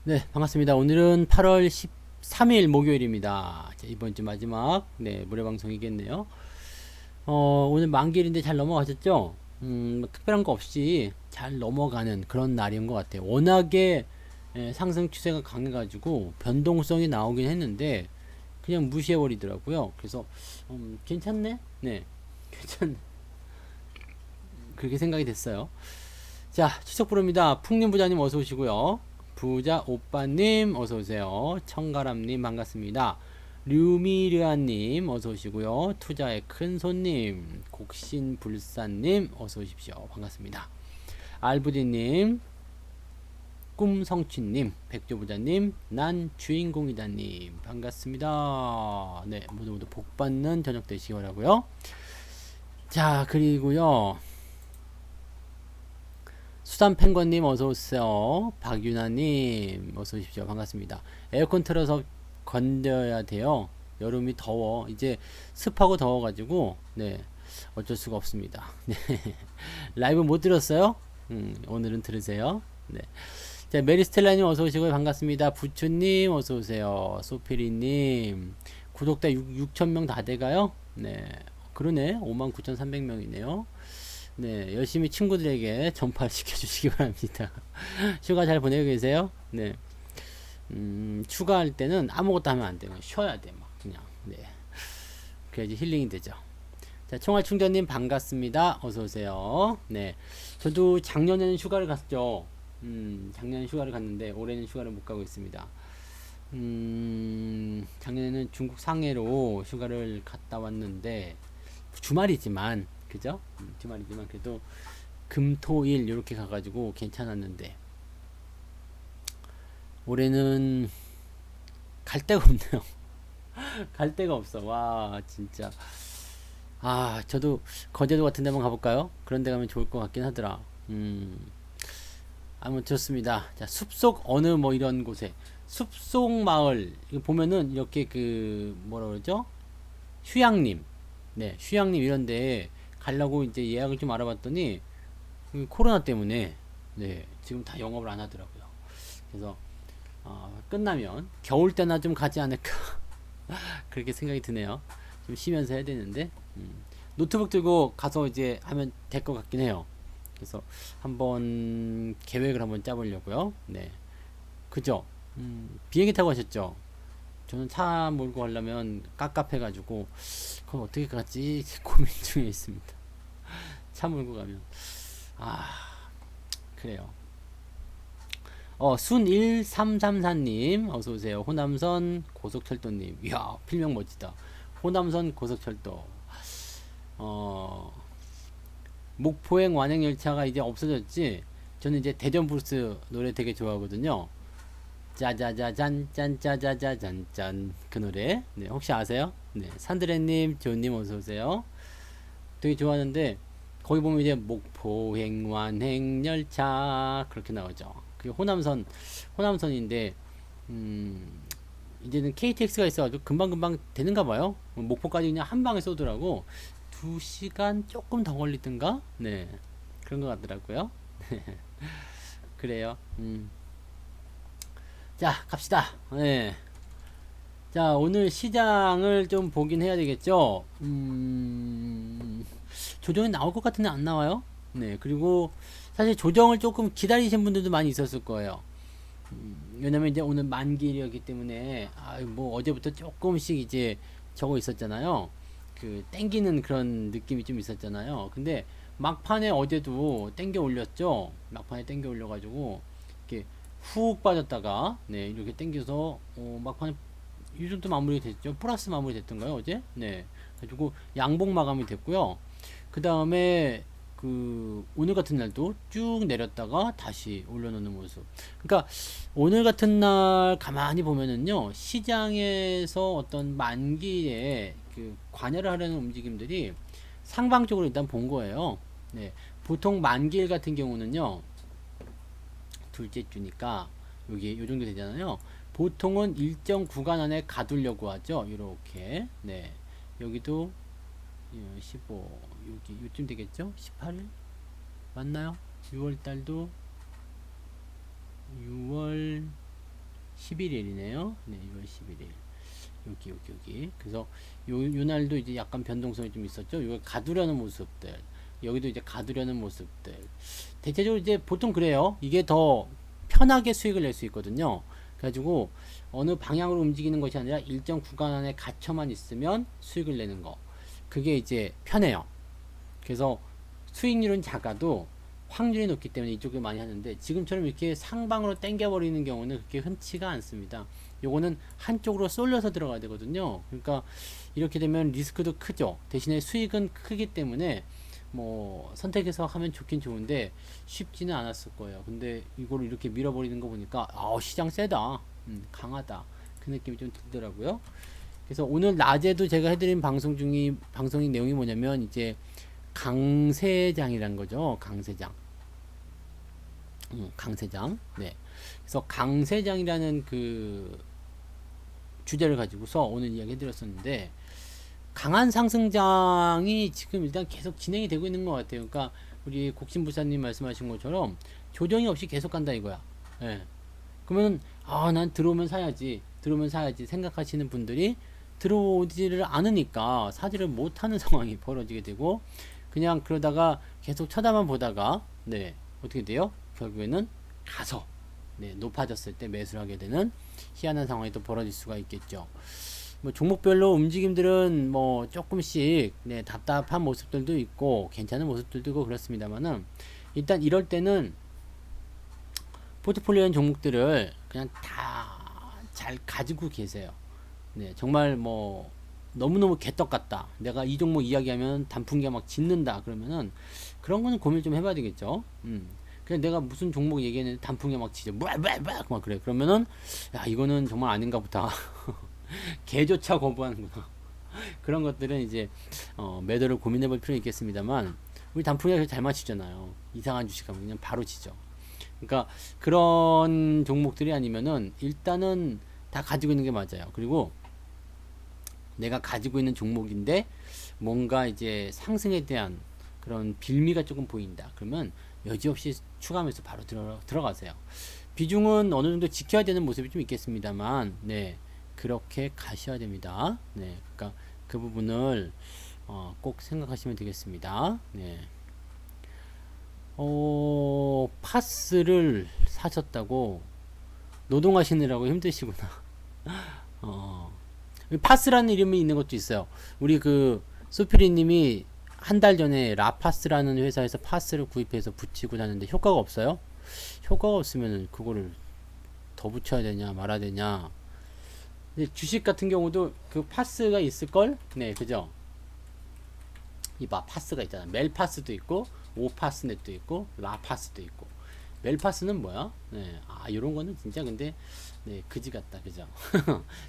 네, 반갑습니다. 오늘은 8월 13일 목요일입니다. 자, 이번 주 마지막, 무료 방송이겠네요. 오늘 만기일인데 잘 넘어가셨죠? 뭐 특별한 거 없이 잘 넘어가는 그런 날인 것 같아요. 워낙에 상승 추세가 강해가지고 변동성이 나오긴 했는데, 그냥 무시해버리더라고요. 그래서, 괜찮네? 네, 괜찮네. 그렇게 생각이 됐어요. 자, 추석 부릅니다. 풍림 부자님 어서 오시고요. 부자 오빠님 어서 오세요. 청가람님 반갑습니다. 류미르아님 어서 오시고요. 투자의 큰 손님, 곡신불사님 어서 오십시오. 반갑습니다. 알부디님, 꿈성취님, 백조부자님, 난 주인공이다님 반갑습니다. 네, 모두 복 받는 저녁 되시기 바라고요. 자, 그리고요. 수산pen건님 어서오세요. 박유나님 어서오십시오. 반갑습니다. 에어컨 틀어서 건져야 돼요. 여름이 더워. 이제 습하고 더워가지고, 네, 어쩔 수가 없습니다. 네. 라이브 못 들었어요? 오늘은 들으세요. 네. 자, 메리스텔라님 어서오시고요. 반갑습니다. 부추님 어서오세요. 소피리님, 구독자 6,000명 다 돼가요? 네. 그러네. 59,300명이네요. 네, 열심히 친구들에게 전파시켜 주시기 바랍니다. 휴가 잘 보내고 계세요? 네, 휴가할 때는 아무것도 하면 안 돼요. 쉬어야 돼, 막, 그냥. 네. 그래야지 힐링이 되죠. 자, 총알충전님 반갑습니다. 어서오세요. 네. 저도 작년에는 휴가를 갔죠. 작년에 휴가를 갔는데, 올해는 휴가를 못 가고 있습니다. 작년에는 중국 상해로 휴가를 갔다 왔는데, 주말이지만, 그죠? 주말이지만, 그래도 금토일 이렇게 가가지고 괜찮았는데 올해는 갈 데가 없네요. 갈 데가 없어. 와 진짜. 아 저도 거제도 같은 데만 가볼까요? 그런 데 가면 좋을 것 같긴 하더라. 아무튼 좋습니다. 자, 숲속 어느 뭐 이런 곳에 숲속 마을 이거 보면은 이렇게 그 뭐라 그러죠? 휴양림, 네 휴양림 이런데 가려고 이제 예약을 좀 알아봤더니 코로나 때문에 네 지금 다 영업을 안 하더라고요. 그래서 끝나면 겨울 때나 좀 가지 않을까 그렇게 생각이 드네요. 좀 쉬면서 해야 되는데 노트북 들고 가서 이제 하면 될 것 같긴 해요. 그래서 한번 계획을 한번 짜보려고요. 네, 그죠? 비행기 타고 가셨죠? 저는 차 몰고 가려면 깝깝해가지고 그건 어떻게 가지 고민 중에 있습니다. 차 몰고 가면 그래요. 순1334님, 어서오세요. 호남선 고속철도님. 이야, 필명 멋지다. 호남선 고속철도. 어, 목포행 완행열차가 이제 없어졌지? 저는 이제 대전 브루스 노래 되게 좋아하거든요. 짜자자잔, 짠짜자자잔, 짠. 그 노래. 네, 혹시 아세요? 네, 산드레님, 조님 어서오세요. 되게 좋아하는데, 거기 보면 이제 목포행 완행열차, 그렇게 나오죠. 그게 호남선인데, 음, 이제는 KTX가 있어가지고 금방금방 되는가 봐요. 목포까지 그냥 한 방에 쏘더라고. 2시간 조금 더 걸리든가? 네. 그런 것 같더라고요. 그래요. 자, 갑시다. 네. 자, 오늘 시장을 좀 보긴 해야 되겠죠? 조정이 나올 것 같은데 안 나와요? 네. 그리고 사실 조정을 조금 기다리신 분들도 많이 있었을 거예요. 왜냐면 이제 오늘 만기일이었기 때문에 뭐 어제부터 조금씩 이제 저거 있었잖아요. 그 땡기는 그런 느낌이 좀 있었잖아요. 근데 막판에 어제도 땡겨 올렸죠. 막판에 땡겨 올려가지고 이렇게 훅 빠졌다가 네 이렇게 땡겨서 막판에 이 정도 마무리 됐죠. 플러스 마무리 됐던가요 어제? 네. 그래가지고 양봉 마감이 됐고요. 그 다음에 그 오늘 같은 날도 쭉 내렸다가 다시 올려놓는 모습. 그러니까 오늘 같은 날 가만히 보면은요 시장에서 어떤 만기에 그 관여를 하려는 움직임들이 상방적으로 일단 본 거예요. 네, 보통 만기일 같은 경우는요 둘째 주니까 여기 요 정도 되잖아요. 보통은 일정 구간 안에 가두려고 하죠. 이렇게 네 여기도 15 여기 요쯤 되겠죠? 18일 맞나요? 6월 달도 6월 11일이네요. 네, 6월 11일. 여기. 그래서 요 날도 이제 약간 변동성이 좀 있었죠. 이거 가두려는 모습들. 여기도 이제 가두려는 모습들. 대체적으로 이제 보통 그래요. 이게 더 편하게 수익을 낼 수 있거든요. 그래가지고 어느 방향으로 움직이는 것이 아니라 일정 구간 안에 갇혀만 있으면 수익을 내는 거. 그게 이제 편해요. 그래서 수익률은 작아도 확률이 높기 때문에 이쪽을 많이 하는데 지금처럼 이렇게 상방으로 당겨버리는 경우는 그렇게 흔치가 않습니다. 요거는 한쪽으로 쏠려서 들어가야 되거든요. 그러니까 이렇게 되면 리스크도 크죠. 대신에 수익은 크기 때문에 뭐 선택해서 하면 좋긴 좋은데 쉽지는 않았을 거예요. 근데 이걸 이렇게 밀어버리는 거 보니까 시장 세다, 강하다, 그 느낌이 좀 들더라고요. 그래서 오늘 낮에도 제가 해드린 방송의 내용이 뭐냐면 이제 강세장이란 거죠. 강세장. 네. 그래서 강세장이라는 그 주제를 가지고서 오늘 이야기 해드렸었는데, 강한 상승장이 지금 일단 계속 진행이 되고 있는 것 같아요. 그러니까 우리 곡신부사님 말씀하신 것처럼 조정이 없이 계속 간다 이거야. 예. 그러면 난 들어오면 사야지 생각하시는 분들이 들어오지를 않으니까 사지를 못하는 상황이 벌어지게 되고, 그냥 그러다가 계속 쳐다만 보다가 어떻게 돼요? 결국에는 가서 높아졌을 때 매수를 하게 되는 희한한 상황이 또 벌어질 수가 있겠죠. 뭐 종목별로 움직임들은 뭐 조금씩 답답한 모습들도 있고 괜찮은 모습들도 있고 그렇습니다만은, 일단 이럴 때는 포트폴리오인 종목들을 그냥 다 잘 가지고 계세요. 정말 뭐 너무너무 개떡 같다, 내가 이 종목 이야기하면 단풍기가 막 짖는다 그러면은 그런 거는 고민 좀 해봐야 되겠죠. 그냥 내가 무슨 종목 얘기했는데 단풍기가 막 짖어 막 그래, 그러면은 야, 이거는 정말 아닌가 보다. 개조차 거부하는구나. 그런 것들은 이제 매도를 고민해 볼 필요는 있겠습니다만, 우리 단풍이가 잘 맞히잖아요. 이상한 주식 하면 그냥 바로 치죠. 그러니까 그런 종목들이 아니면은 일단은 다 가지고 있는 게 맞아요. 그리고 내가 가지고 있는 종목인데 뭔가 이제 상승에 대한 그런 빌미가 조금 보인다, 그러면 여지없이 추가하면서 바로 들어가세요. 비중은 어느 정도 지켜야 되는 모습이 좀 있겠습니다만, 그렇게 가셔야 됩니다. 그러니까 그 부분을 꼭 생각하시면 되겠습니다. 파스를 사셨다고 노동하시느라고 힘드시구나. 파스라는 이름이 있는 것도 있어요. 우리 그 소피리님이 한 달 전에 라파스라는 회사에서 파스를 구입해서 붙이고 다녔는데 효과가 없어요. 효과가 없으면 그거를 더 붙여야 되냐 말아야 되냐. 근데 주식 같은 경우도 그 파스가 있을걸? 그죠? 이봐, 파스가 있잖아. 멜파스도 있고 오파스넷도 있고 라파스도 있고. 멜파스는 뭐야? 요런 거는 진짜 근데 그지 같다, 그죠?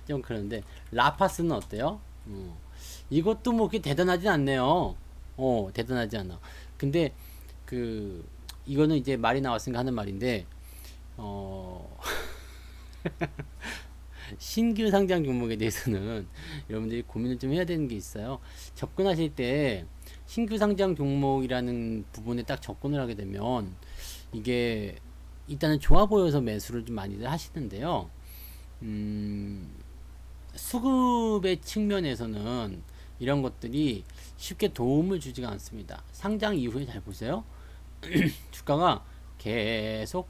좀 그런데 라파스는 어때요? 이것도 뭐 그렇게 대단하진 않네요. 대단하지 않아. 근데 그 이거는 이제 말이 나왔으니까 하는 말인데, 신규 상장 종목에 대해서는 여러분들이 고민을 좀 해야 되는 게 있어요. 접근하실 때 신규 상장 종목이라는 부분에 딱 접근을 하게 되면 이게 일단은 좋아 보여서 매수를 좀 많이들 하시는데요. 수급의 측면에서는 이런 것들이 쉽게 도움을 주지가 않습니다. 상장 이후에 잘 보세요. 주가가 계속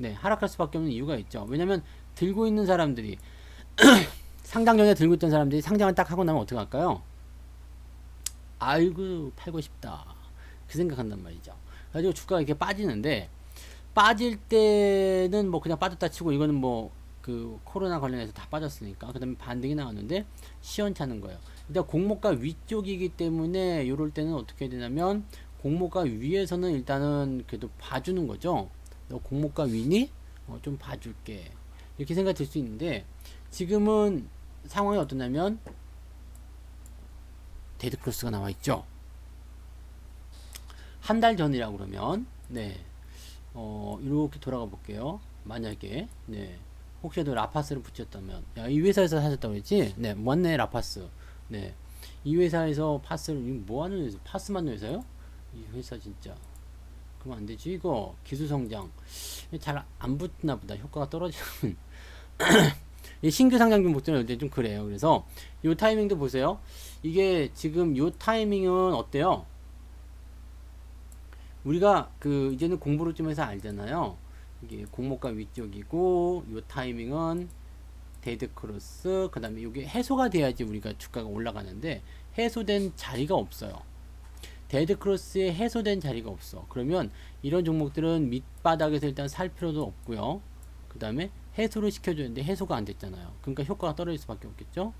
하락할 수밖에 없는 이유가 있죠. 왜냐면 들고 있는 사람들이 상장 전에 들고 있던 사람들이 상장을 딱 하고 나면 어떻게 할까요? 아이고 팔고 싶다, 그 생각한단 말이죠. 그래가지고 주가가 이렇게 빠지는데, 빠질 때는 뭐 그냥 빠졌다 치고 이거는 뭐 그 코로나 관련해서 다 빠졌으니까 그 다음에 반등이 나왔는데 시원찮은 거예요. 일단 공모가 위쪽이기 때문에 이럴 때는 어떻게 해야 되냐면, 공모가 위에서는 일단은 그래도 봐주는 거죠. 너 공모가 위니? 좀 봐줄게, 이렇게 생각 들 수 있는데, 지금은 상황이 어떠냐면 데드크로스가 나와 있죠. 한 달 전이라고 그러면 이렇게 돌아가 볼게요. 만약에 혹시라도 라파스를 붙였다면, 야, 이 회사에서 사셨다고 그랬지? 맞네, 라파스. 이 회사에서 파스를, 이거 뭐 하는 회사? 파스 만든 회사요? 이 회사 진짜 그러면 안 되지. 이거 기술 성장 잘 안 붙나 보다. 효과가 떨어지면 이 신규 상장 종목들은 이제 좀 그래요. 그래서 요 타이밍도 보세요. 이게 지금 요 타이밍은 어때요? 우리가 그 이제는 공부를 좀 해서 알잖아요. 이게 공모가 위쪽이고 요 타이밍은 데드 크로스, 그 다음에 이게 해소가 돼야지 우리가 주가가 올라가는데 해소된 자리가 없어요. 데드 크로스에 해소된 자리가 없어. 그러면 이런 종목들은 밑바닥에서 일단 살 필요도 없고요. 그 다음에 해소를 시켜주는데 해소가 안 됐잖아요. 그러니까 효과가 떨어질 수밖에 없겠죠.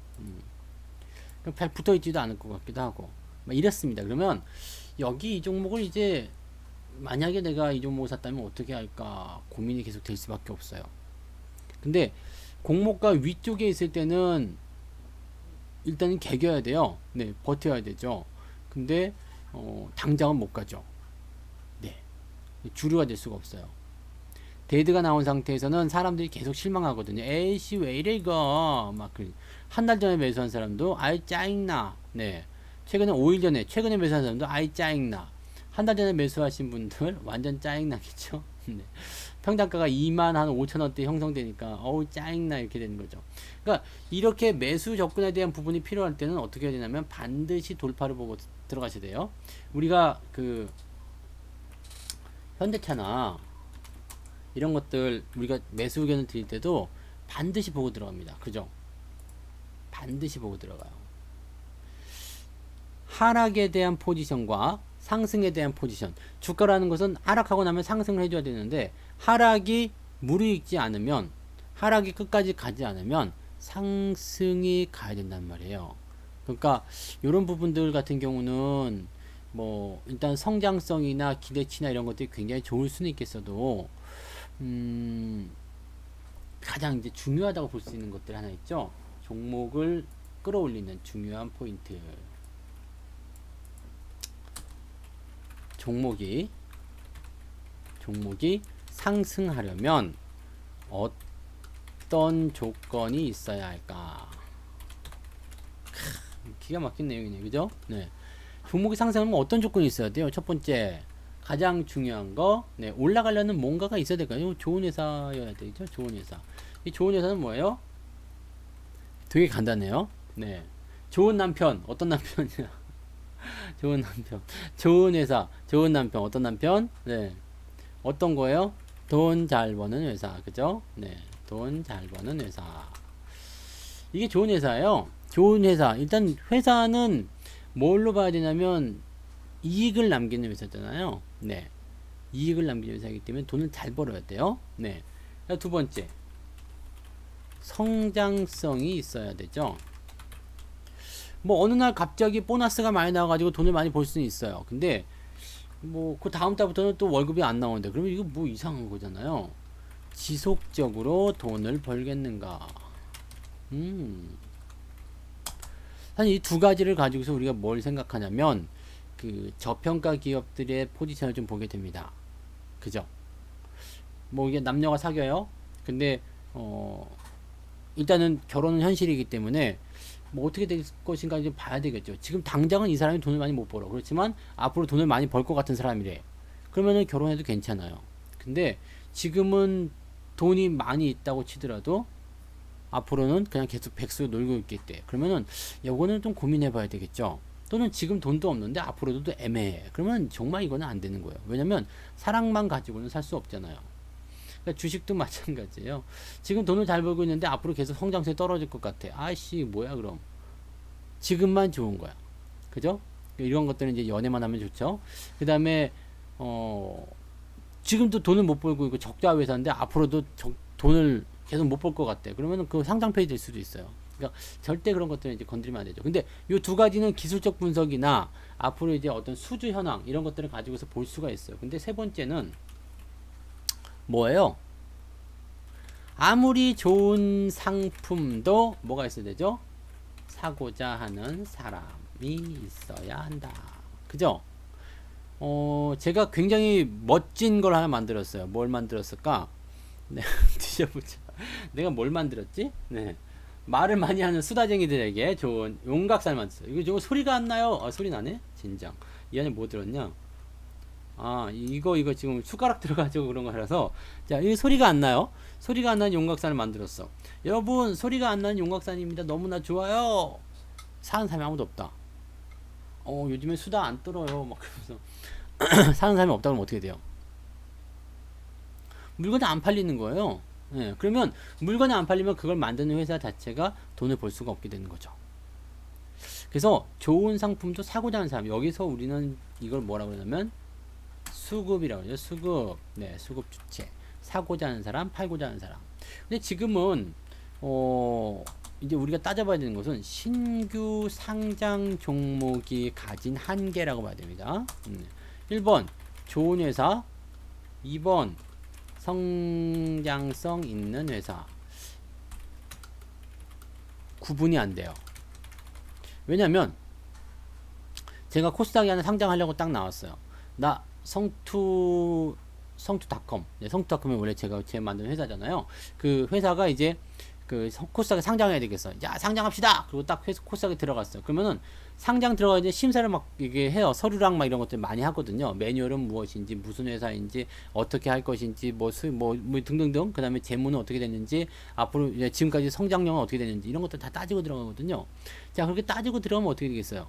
잘 붙어있지도 않을 것 같기도 하고 막 이랬습니다. 그러면 여기 이 종목을 이제 만약에 내가 이 종목을 샀다면 어떻게 할까 고민이 계속 될 수밖에 없어요. 근데 공모가 위쪽에 있을 때는 일단은 개겨야 돼요. 네, 버텨야 되죠. 근데 당장은 못 가죠. 네, 주류가 될 수가 없어요. 데이드가 나온 상태에서는 사람들이 계속 실망하거든요. 에이씨 왜 이래 이거 막 한 달 전에 매수한 사람도 아이 짜증나. 네, 최근에 5일 전에 최근에 매수한 사람도 아이 짜증나. 한 달 전에 매수하신 분들 완전 짜증나겠죠. 네. 평단가가 2만 한 5천원대 형성되니까 어우 짜증나 이렇게 되는 거죠. 그러니까 이렇게 매수 접근에 대한 부분이 필요할 때는 어떻게 해야 되냐면 반드시 돌파를 보고 들어가셔야 돼요. 우리가 그 현대차나 이런 것들 우리가 매수 의견을 드릴 때도 반드시 보고 들어갑니다. 그죠? 반드시 보고 들어가요. 하락에 대한 포지션과 상승에 대한 포지션. 주가라는 것은 하락하고 나면 상승을 해줘야 되는데 하락이 무르익지 않으면 하락이 끝까지 가지 않으면 상승이 가야 된단 말이에요. 그러니까 이런 부분들 같은 경우는 뭐 일단 성장성이나 기대치나 이런 것들이 굉장히 좋을 수는 있겠어도 가장 이제 중요하다고 볼 수 있는 것들 하나 있죠. 종목을 끌어올리는 중요한 포인트. 종목이 상승하려면 어떤 조건이 있어야 할까? 기가 막힌 내용이네, 그죠? 네. 종목이 상승하면 어떤 조건이 있어야 돼요? 첫 번째, 가장 중요한 거, 네, 올라가려는 뭔가가 있어야 될까요? 좋은 회사여야 되죠? 좋은 회사. 이 좋은 회사는 뭐예요? 되게 간단해요. 네. 좋은 남편, 어떤 남편이야? 좋은 남편, 좋은 회사, 좋은 남편, 어떤 남편? 네. 어떤 거예요? 돈 잘 버는 회사, 그죠? 네. 돈 잘 버는 회사. 이게 좋은 회사예요. 좋은 회사. 일단 회사는 뭘로 봐야 되냐면 이익을 남기는 회사잖아요. 네. 이익을 남기는 회사이기 때문에 돈을 잘 벌어야 돼요. 네. 두 번째. 성장성이 있어야 되죠. 뭐 어느 날 갑자기 보너스가 많이 나와가지고 돈을 많이 벌 수는 있어요. 근데 뭐 그 다음 달부터는 또 월급이 안 나오는데 그러면 이거 뭐 이상한 거잖아요. 지속적으로 돈을 벌겠는가? 사실 이 두 가지를 가지고서 우리가 뭘 생각하냐면 그 저평가 기업들의 포지션을 좀 보게 됩니다. 그죠? 뭐 이게 남녀가 사귀어요. 근데 일단은 결혼은 현실이기 때문에 뭐 어떻게 될 것인가 좀 봐야 되겠죠. 지금 당장은 이 사람이 돈을 많이 못 벌어. 그렇지만 앞으로 돈을 많이 벌 것 같은 사람이래. 그러면은 결혼해도 괜찮아요. 근데 지금은 돈이 많이 있다고 치더라도 앞으로는 그냥 계속 백수 놀고 있겠대. 그러면은 요거는 좀 고민해 봐야 되겠죠. 또는 지금 돈도 없는데 앞으로도 애매해. 그러면 정말 이거는 안 되는 거예요. 왜냐면 사랑만 가지고는 살 수 없잖아요. 그러니까 주식도 마찬가지예요. 지금 돈을 잘 벌고 있는데 앞으로 계속 성장성이 떨어질 것 같아. 아이씨 뭐야 그럼. 지금만 좋은 거야. 그죠? 이런 것들은 이제 연애만 하면 좋죠. 그 다음에 지금도 돈을 못 벌고 있고 적자 회사인데 앞으로도 돈을 계속 못 벌 것 같아. 그러면 그 상장폐이 될 수도 있어요. 그러니까 절대 그런 것들은 이제 건드리면 안 되죠. 근데 이 두 가지는 기술적 분석이나 앞으로 이제 어떤 수주 현황 이런 것들을 가지고서 볼 수가 있어요. 근데 세 번째는 뭐예요? 아무리 좋은 상품도 뭐가 있어야 되죠? 사고자 하는 사람이 있어야 한다. 그죠? 제가 굉장히 멋진 걸 하나 만들었어요. 뭘 만들었을까? 네, 드셔보자. 내가 뭘 만들었지? 네. 말을 많이 하는 수다쟁이들에게 좋은 용각살 만들었어요. 이거 소리가 안 나요? 소리 나네? 진정. 이 안에 뭐 들었냐? 아, 이거 지금 숟가락 들어가지고 그런 거라서. 자, 이 소리가 안 나요. 소리가 안 나는 용각산을 만들었어. 여러분, 소리가 안 나는 용각산입니다. 너무나 좋아요. 사는 사람이 아무도 없다. 요즘에 수다 안 떨어요. 막 그러면서. 사는 사람이 없다 그러면 어떻게 돼요? 물건이 안 팔리는 거예요. 예, 그러면 물건이 안 팔리면 그걸 만드는 회사 자체가 돈을 벌 수가 없게 되는 거죠. 그래서 좋은 상품도 사고자 하는 사람, 여기서 우리는 이걸 뭐라고 그러냐면 수급이라고 그러죠. 수급. 네, 수급 주체. 사고자 하는 사람, 팔고자 하는 사람. 근데 지금은 이제 우리가 따져봐야 되는 것은 신규 상장 종목이 가진 한계라고 봐야 됩니다. 1번 좋은 회사, 2번 성장성 있는 회사. 구분이 안 돼요. 왜냐면 제가 코스닥에 하나 상장하려고 딱 나왔어요. 나 성투닷컴. 네, 성투닷컴이 원래 제가 만든 회사잖아요. 그 회사가 이제 그 코스닥에 상장해야 되겠어. 야, 상장합시다. 그리고 딱 코스닥에 들어갔어요. 그러면은 상장 들어가 이제 심사를 막 이게 해요. 서류랑 막 이런 것들 많이 하거든요. 매뉴얼은 무엇인지, 무슨 회사인지, 어떻게 할 것인지, 뭐 등등등. 그다음에 재무는 어떻게 됐는지, 앞으로 이제 지금까지 성장력은 어떻게 됐는지 이런 것들 다 따지고 들어가거든요. 자, 그렇게 따지고 들어가면 어떻게 되겠어요?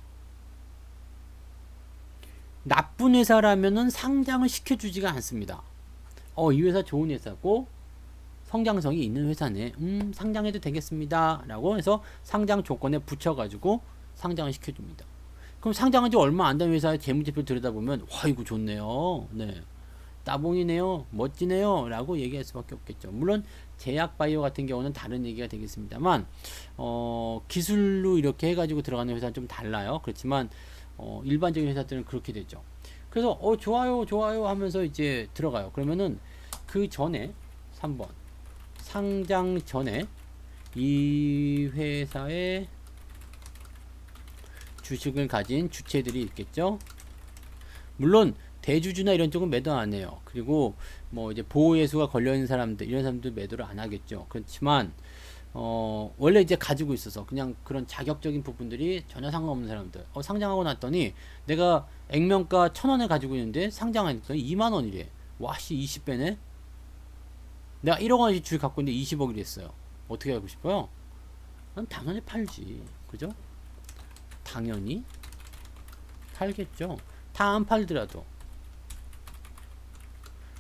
나쁜 회사라면은 상장을 시켜주지가 않습니다. 이 회사 좋은 회사고 성장성이 있는 회사네. 상장해도 되겠습니다. 라고 해서 상장 조건에 붙여가지고 상장을 시켜줍니다. 그럼 상장한 지 얼마 안 된 회사의 재무제표 들여다보면, 와, 이거 좋네요. 네. 따봉이네요. 멋지네요. 라고 얘기할 수밖에 없겠죠. 물론, 제약바이오 같은 경우는 다른 얘기가 되겠습니다만, 기술로 이렇게 해가지고 들어가는 회사는 좀 달라요. 그렇지만, 일반적인 회사들은 그렇게 되죠. 그래서, 좋아요, 좋아요 하면서 이제 들어가요. 그러면은, 그 전에, 3번. 상장 전에 이 회사의 주식을 가진 주체들이 있겠죠. 물론 대주주나 이런 쪽은 매도 안 해요. 그리고 뭐 이제 보호예수가 걸려 있는 사람들, 이런 사람들 매도를 안 하겠죠. 그렇지만 원래 이제 가지고 있어서 그냥 그런 자격적인 부분들이 전혀 상관없는 사람들, 상장하고 났더니 내가 액면가 1,000원을 가지고 있는데 상장하니까 2만 원이래. 와씨, 20배네. 내가 1억 원씩 주식 갖고 있는데 20억이 됐어요. 어떻게 하고 싶어요? 난 당연히 팔지. 그죠? 당연히 팔겠죠. 다 안 팔더라도,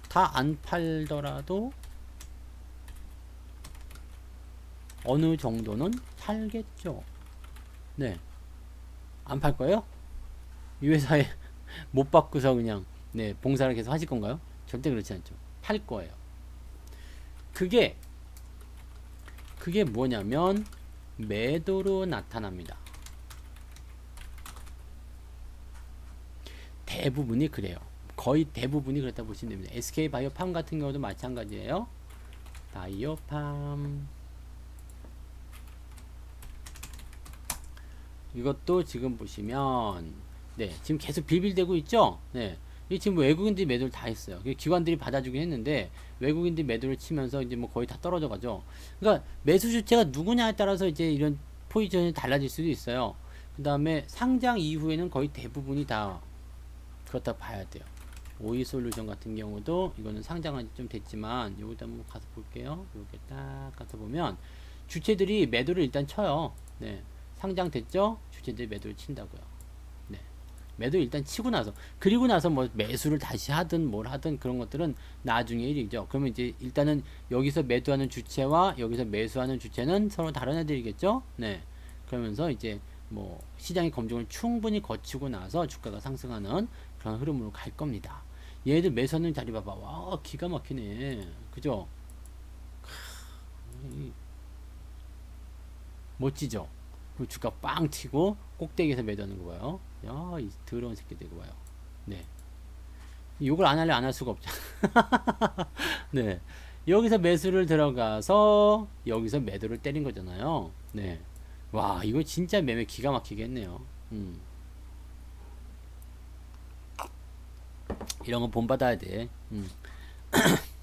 다 안 팔더라도 어느 정도는 팔겠죠. 네. 안 팔 거예요? 이 회사에 못 받고서 그냥 네, 봉사를 계속 하실 건가요? 절대 그렇지 않죠. 팔 거예요. 그게 뭐냐면 매도로 나타납니다. 대부분이 그래요. 거의 대부분이 그렇다 보시면 됩니다. SK 바이오팜 같은 경우도 마찬가지예요. 바이오팜 이것도 지금 보시면 네, 지금 계속 빌빌대고 있죠. 네, 이 지금 외국인들이 매도를 다 했어요. 기관들이 받아주긴 했는데 외국인들이 매도를 치면서 이제 뭐 거의 다 떨어져 가죠. 그러니까 매수 주체가 누구냐에 따라서 이제 이런 포지션이 달라질 수도 있어요. 그 다음에 상장 이후에는 거의 대부분이 다 그렇다 봐야 돼요. 오이솔루션 같은 경우도 이거는 상장한 지 좀 됐지만 여기다 한번 가서 볼게요. 이렇게 딱 가서 보면 주체들이 매도를 일단 쳐요. 네, 상장됐죠? 주체들이 매도를 친다고요. 네, 매도 일단 치고 나서, 그리고 나서 뭐 매수를 다시 하든 뭘 하든 그런 것들은 나중에 일이죠. 그러면 이제 일단은 여기서 매도하는 주체와 여기서 매수하는 주체는 서로 다른 애들이겠죠. 네, 그러면서 이제 뭐 시장의 검증을 충분히 거치고 나서 주가가 상승하는 그런 흐름으로 갈 겁니다. 얘들 매수하는 자리 봐봐. 와, 기가 막히네. 그죠? 멋지죠? 그 주가 빵 튀고 꼭대기에서 매도하는 거 봐요. 야, 이 더러운 새끼들 이거 봐요. 네. 이걸 안 할래 안 할 수가 없죠. 네. 여기서 매수를 들어가서 여기서 매도를 때린 거잖아요. 네. 와, 이거 진짜 매매 기가 막히게 했네요. 이런 거 본받아야 돼.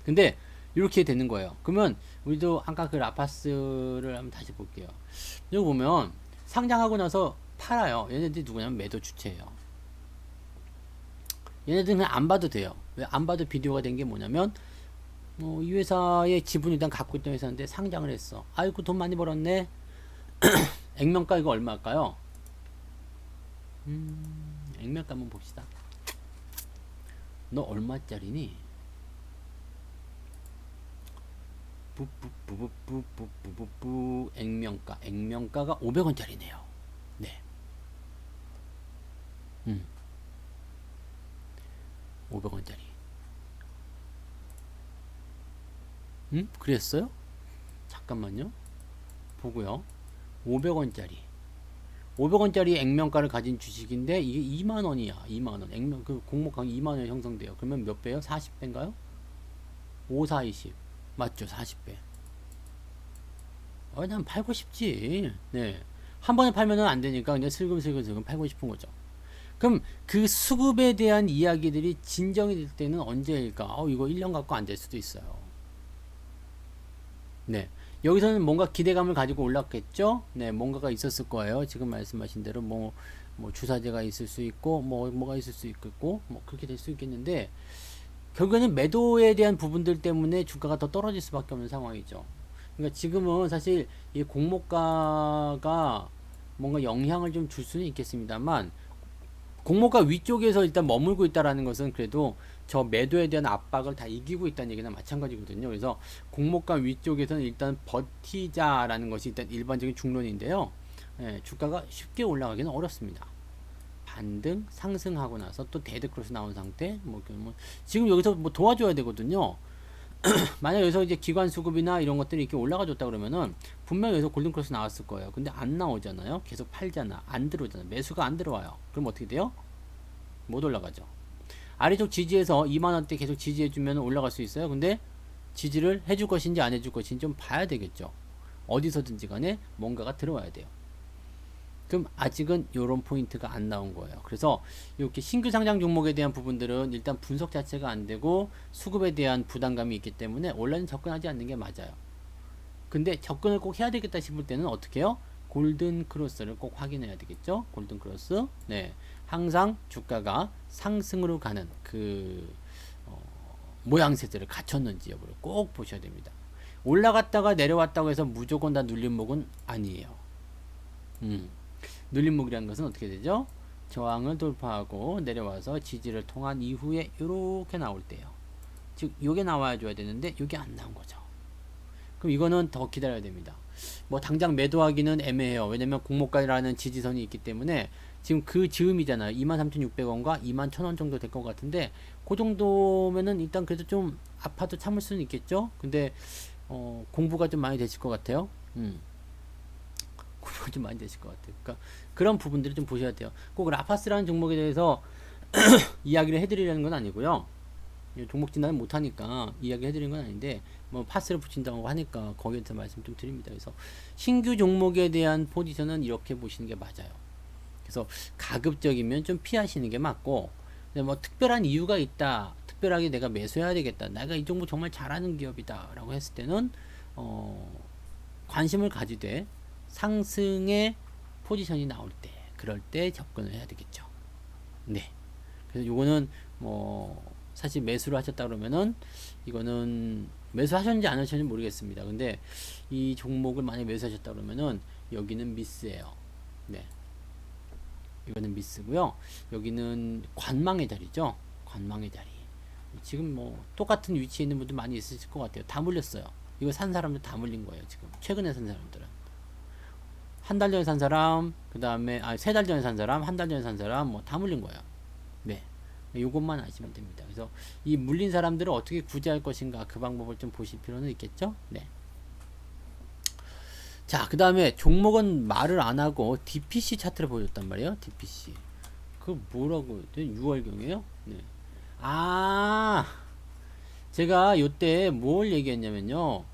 근데 이렇게 되는 거예요. 그러면 우리도 아까 그 라파스를 한번 다시 볼게요. 여기 보면 상장하고 나서 팔아요. 얘네들이 누구냐면 매도 주체예요. 얘네들은 그냥 안 봐도 돼요. 왜 안 봐도 비디오가 된 게 뭐냐면 이 회사의 지분 일단 갖고 있던 회사인데 상장을 했어. 아이고 돈 많이 벌었네. 액면가 이거 얼마일까요? 액면가 한번 봅시다. 너 얼마짜리니? 뿌뿌뿌뿌뿌뿌뿌뿌 액면가가 500원짜리네요. 네. 500원짜리. 그랬어요? 잠깐만요. 보고요. 500원짜리. 500원짜리 액면가를 가진 주식인데 이게 2만원이야. 2만원. 액면 그 공모가격이 2만원 형성돼요. 그러면 몇 배요? 40배인가요? 5, 4, 20. 맞죠? 40배. 난 팔고 싶지. 네. 한 번에 팔면은 안 되니까 그냥 슬금슬금 팔고 싶은 거죠. 그럼 그 수급에 대한 이야기들이 진정이 될 때는 언제일까? 이거 1년 갖고 안 될 수도 있어요. 네. 여기서는 뭔가 기대감을 가지고 올랐겠죠? 네, 뭔가가 있었을 거예요. 지금 말씀하신 대로 뭐 주사제가 있을 수 있고, 뭐가 있을 수 있겠고, 그렇게 될 수 있겠는데, 결국에는 매도에 대한 부분들 때문에 주가가 더 떨어질 수밖에 없는 상황이죠. 그러니까 지금은 사실 이 공모가가 뭔가 영향을 좀 줄 수는 있겠습니다만, 공모가 위쪽에서 일단 머물고 있다라는 것은 그래도 저 매도에 대한 압박을 다 이기고 있다는 얘기나 마찬가지거든요. 그래서 공모가 위쪽에서는 일단 버티자라는 것이 일단 일반적인 중론인데요. 주가가 쉽게 올라가기는 어렵습니다. 반등 상승하고 나서 또 데드크로스 나온 상태, 지금 여기서 도와줘야 되거든요. 만약 여기서 이제 기관 수급이나 이런 것들이 이렇게 올라가 줬다 그러면은 분명히 여기서 골든크로스 나왔을 거예요. 근데 안 나오잖아요. 계속 팔잖아. 안 들어오잖아. 매수가 안 들어와요. 그럼 어떻게 돼요? 못 올라가죠. 아래쪽 지지에서 2만원대 계속 지지해주면 올라갈 수 있어요. 근데 지지를 해줄 것인지 안 해줄 것인지 좀 봐야 되겠죠. 어디서든지 간에 뭔가가 들어와야 돼요. 그럼 아직은 이런 포인트가 안 나온 거예요. 그래서 이렇게 신규 상장 종목에 대한 부분들은 일단 분석 자체가 안 되고 수급에 대한 부담감이 있기 때문에 온라인 접근하지 않는 게 맞아요. 근데 접근을 꼭 해야 되겠다 싶을 때는 어떻게 해요? 골든 크로스를 꼭 확인해야 되겠죠. 골든 크로스. 네. 항상 주가가 상승으로 가는 그 모양새들을 갖췄는지 여부를 꼭 보셔야 됩니다. 올라갔다가 내려왔다고 해서 무조건 다 눌림목은 아니에요. 눌림목이라는 것은 어떻게 되죠? 저항을 돌파하고 내려와서 지지를 통한 이후에 이렇게 나올 때요. 즉 요게 나와야 줘야 되는데 요게 안 나온 거죠. 그럼 이거는 더 기다려야 됩니다. 당장 매도하기는 애매해요. 왜냐면 공모가라는 지지선이 있기 때문에 지금 그 즈음이잖아요. 23,600원과 21,000원 정도 될 것 같은데 그 정도면은 일단 그래도 좀 아파도 참을 수는 있겠죠. 근데 공부가 좀 많이 되실 것 같아요. 공부가 좀 많이 되실 것 같아요. 그러니까 그런 부분들을 좀 보셔야 돼요. 꼭 라파스라는 종목에 대해서 이야기를 해드리려는 건 아니고요. 종목 진단을 못하니까 이야기 해드리는 건 아닌데 파스를 붙인다고 하니까 거기에 대해서 말씀 좀 드립니다. 그래서 신규 종목에 대한 포지션은 이렇게 보시는 게 맞아요. 그래서 가급적이면 좀 피하시는 게 맞고, 근데 특별한 이유가 있다, 특별하게 내가 매수해야 되겠다, 내가 이 종목 정말 잘하는 기업이다 라고 했을 때는 관심을 가지되 상승의 포지션이 나올 때, 그럴 때 접근을 해야 되겠죠. 네. 그래서 요거는 사실 매수를 하셨다 그러면은 이거는 매수하셨는지 안 하셨는지 모르겠습니다. 근데 이 종목을 만약에 매수하셨다 그러면은 여기는 미스예요. 네. 이거는 미스고요. 여기는 관망의 자리죠. 관망의 자리. 지금 똑같은 위치에 있는 분들 많이 있으실 것 같아요. 다 물렸어요. 이거 산 사람들 다 물린 거예요. 지금 최근에 산 사람들은 한 달 전에 산 사람, 그 다음에 3달 전에 산 사람, 한 달 전에 산 사람 다 물린 거예요. 네. 요것만 아시면 됩니다. 그래서 이 물린 사람들을 어떻게 구제할 것인가, 그 방법을 좀 보실 필요는 있겠죠. 네. 자, 그 다음에 종목은 말을 안 하고 DPC 차트를 보여줬단 말이에요. DPC. 그 뭐라고 6월경이에요? 네. 제가 요때 뭘 얘기했냐면요.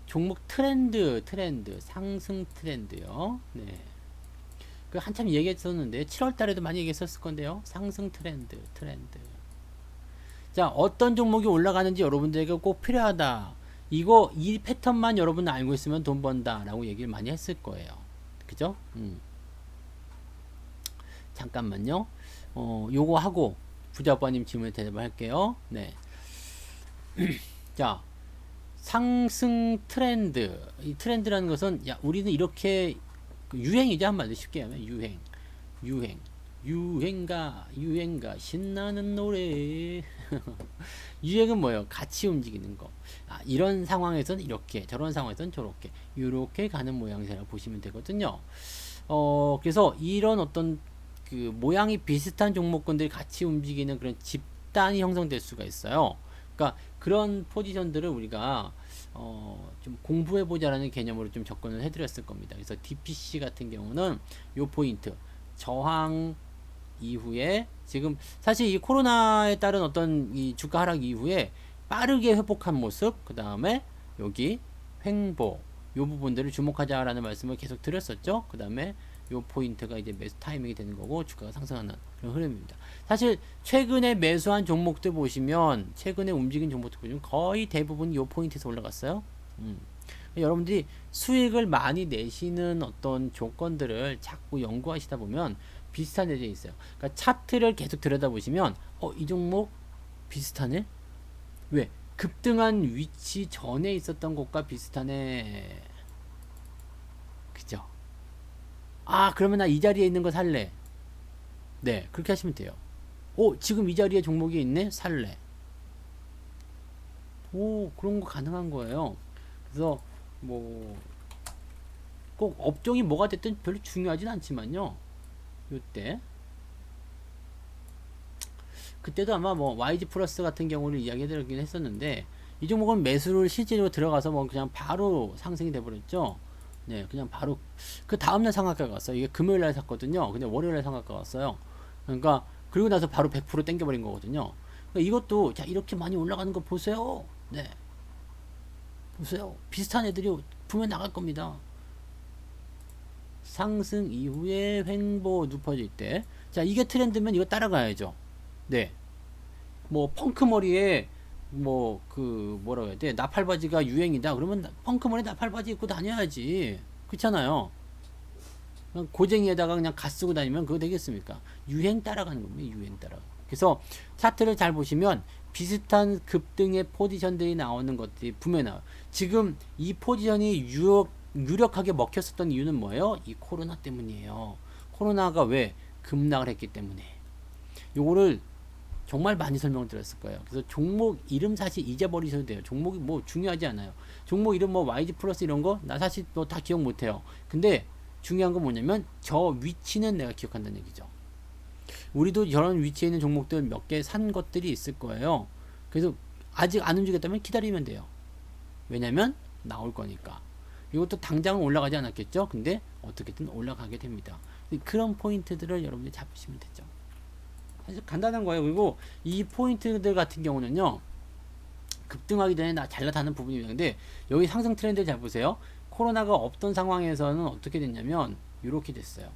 종목 트렌드, 상승 트렌드요. 네. 그 한참 얘기했었는데 7월 달에도 많이 얘기했었을 건데요. 상승 트렌드. 자, 어떤 종목이 올라가는지 여러분들에게 꼭 필요하다. 이 패턴만 여러분 알고 있으면 돈 번다 라고 얘기를 많이 했을 거예요. 그죠? 잠깐만요. 요거 하고 부자빠님 질문에 대답을 할게요. 네. 자, 상승 트렌드. 이 트렌드라는 것은, 야, 우리는 이렇게, 유행이죠. 한마디로 쉽게 하면, 유행가, 신나는 노래. 유행은 뭐예요? 같이 움직이는 거. 아, 이런 상황에서는 이렇게, 저런 상황에서는 저렇게, 이렇게 가는 모양새라고 보시면 되거든요. 그래서 이런 어떤 그 모양이 비슷한 종목군들이 같이 움직이는 그런 집단이 형성될 수가 있어요. 그러니까 그런 포지션들을 우리가 좀 공부해보자라는 개념으로 좀 접근을 해드렸을 겁니다. 그래서 DPC 같은 경우는 요 포인트, 저항 이후에 지금 사실 이 코로나에 따른 어떤 이 주가 하락 이후에 빠르게 회복한 모습, 그 다음에 여기 횡보, 요 부분들을 주목하자라는 말씀을 계속 드렸었죠. 그 다음에 요 포인트가 이제 매수 타이밍이 되는 거고 주가가 상승하는 그런 흐름입니다. 사실 최근에 매수한 종목들 보시면, 최근에 움직인 종목들 보시면 거의 대부분 요 포인트에서 올라갔어요. 여러분들이 수익을 많이 내시는 어떤 조건들을 자꾸 연구하시다 보면 비슷한 데에 있어요. 그러니까 차트를 계속 들여다보시면 이 종목 비슷하네? 왜? 급등한 위치 전에 있었던 곳과 비슷하네. 그죠? 아, 그러면 나 이 자리에 있는 거 살래. 네, 그렇게 하시면 돼요. 지금 이 자리에 종목이 있네? 살래. 그런 거 가능한 거예요. 그래서 뭐 꼭 업종이 뭐가 됐든 별로 중요하진 않지만요. 요때 그때도 아마 뭐 YG 플러스 같은 경우를 이야기해드리긴 했었는데, 이 종목은 매수를 실제로 들어가서 뭐 그냥 바로 상승이 돼버렸죠. 네, 그냥 바로 그 다음날 상한가 갔어요. 이게 금요일날 샀거든요. 근데 월요일날 상한가 갔어요. 그러니까 그리고 나서 바로 100% 땡겨버린 거거든요. 그러니까 이것도 자, 이렇게 많이 올라가는 거 보세요. 네, 보세요. 비슷한 애들이 분명 나갈 겁니다. 상승 이후에 횡보 눕혀질 때, 자, 이게 트렌드면 이거 따라가야죠. 네, 뭐 펑크머리에 뭐 그 뭐라고 해야 돼, 나팔바지가 유행이다 그러면 펑크머리 나팔바지 입고 다녀야지. 그렇잖아요. 그냥 고쟁이에다가 그냥 갓 쓰고 다니면 그거 되겠습니까? 유행 따라가는 겁니다. 유행 따라. 그래서 차트를 잘 보시면 비슷한 급등의 포지션들이 나오는 것들이 분명히 나와요. 지금 이 포지션이 유력하게 먹혔었던 이유는 뭐예요? 이 코로나 때문이에요. 코로나가 왜 급락을 했기 때문에. 요거를 정말 많이 설명을 드렸을 거예요. 그래서 종목 이름 사실 잊어버리셔도 돼요. 종목이 뭐 중요하지 않아요. 종목 이름 뭐 YG 플러스 이런 거 나 사실 뭐 다 기억 못해요. 근데 중요한 건 뭐냐면 저 위치는 내가 기억한다는 얘기죠. 우리도 저런 위치에 있는 종목들 몇 개 산 것들이 있을 거예요. 그래서 아직 안 움직였다면 기다리면 돼요. 왜냐면 나올 거니까. 이것도 당장은 올라가지 않았겠죠. 근데 어떻게든 올라가게 됩니다. 그런 포인트들을 여러분들이 잡으시면 되죠. 사실 간단한 거예요. 그리고 이 포인트들 같은 경우는요, 급등하기 전에 잘 나타나는 부분이 있는데, 여기 상승 트렌드 잘 보세요. 코로나가 없던 상황에서는 어떻게 됐냐면 이렇게 됐어요.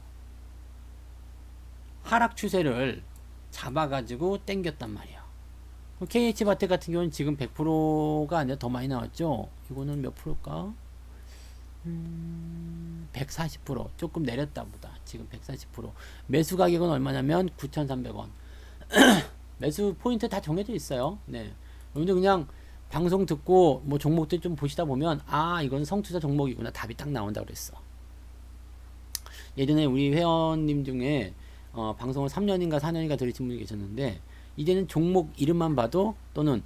하락 추세를 잡아가지고 땡겼단 말이에요. KH바텍 같은 경우는 지금 100%가 아니라 더 많이 나왔죠. 이거는 몇 프로일까? 140%. 조금 내렸다 보다. 지금 140%. 매수 가격은 얼마냐면 9,300원. 매수 포인트 다 정해져 있어요. 네. 여러분들 그냥 방송 듣고 뭐 종목들 좀 보시다 보면, 아, 이건 성투자 종목이구나. 답이 딱 나온다 그랬어. 예전에 우리 회원님 중에 방송을 3년인가 4년인가 들으신 분이 계셨는데, 이제는 종목 이름만 봐도, 또는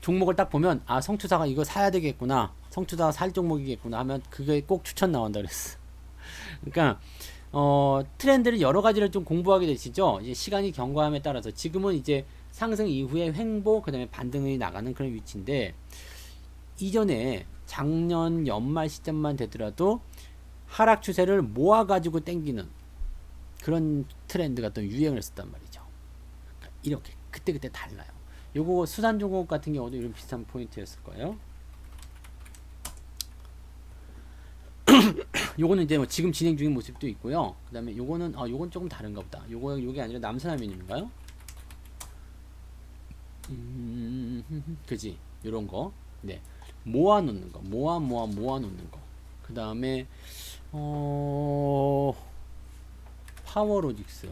종목을 딱 보면, 아, 성투자가 이거 사야 되겠구나, 성투자가 살 종목이겠구나 하면 그게 꼭 추천 나온다 그랬어. 그러니까 트렌드를 여러 가지를 좀 공부하게 되시죠. 이제 시간이 경과함에 따라서 지금은 이제 상승 이후에 횡보, 그다음에 반등이 나가는 그런 위치인데, 이전에 작년 연말 시점만 되더라도 하락 추세를 모아가지고 땡기는 그런 트렌드가 또 유행을 했었단 말이죠. 그러니까 이렇게 그때그때 달라요. 요거 수산종목 같은 경우도 이런 비슷한 포인트였을 거예요. 요거는 이제 뭐 지금 진행 중인 모습도 있고요. 그 다음에 요거는 요건 조금 다른가 보다. 요게 아니라 남선화면인가요? 그지? 요런 거. 네. 모아놓는 거. 모아놓는 거. 그 다음에 파워로직스.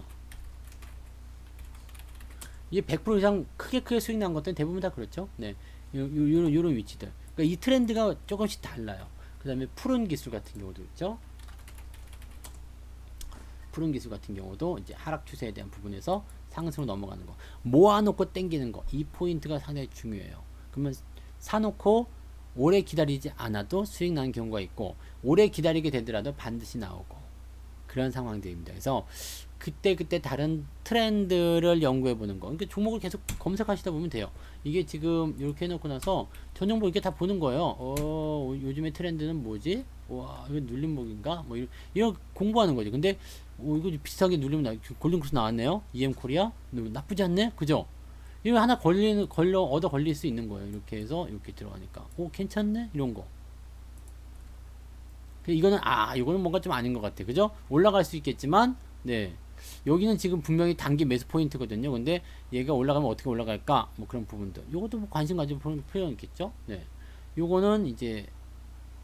이게 100% 이상 크게 수익 난 것들은 대부분 다 그렇죠. 네. 요런 위치들. 그러니까 이 트렌드가 조금씩 달라요. 그 다음에 푸른 기술 같은 경우도 있죠. 푸른 기술 같은 경우도 이제 하락 추세에 대한 부분에서 상승으로 넘어가는 거. 모아놓고 땡기는 거. 이 포인트가 상당히 중요해요. 그러면 사놓고 오래 기다리지 않아도 수익 나는 경우가 있고, 오래 기다리게 되더라도 반드시 나오고, 그런 상황들입니다. 그래서 그때 다른 트렌드를 연구해 보는 거. 그러니까 종목을 계속 검색하시다 보면 돼요. 이게 지금 이렇게 해놓고 나서 전 종목 이렇게 다 보는 거예요. 요즘의 트렌드는 뭐지? 와, 이거 눌림목인가? 뭐 이런 공부하는 거지. 근데 이거 비슷하게 누르면 골든크로스 나왔네요. EM 코리아 나쁘지 않네, 그죠? 이거 하나 얻어 걸릴 수 있는 거예요. 이렇게 해서 이렇게 들어가니까 괜찮네, 이런 거. 이거는 뭔가 좀 아닌 것 같아, 그죠? 올라갈 수 있겠지만, 네, 여기는 지금 분명히 단기 매수 포인트거든요. 근데 얘가 올라가면 어떻게 올라갈까? 뭐 그런 부분들. 요것도 뭐 관심 가지고 보는 필요는 있겠죠. 네, 요거는 이제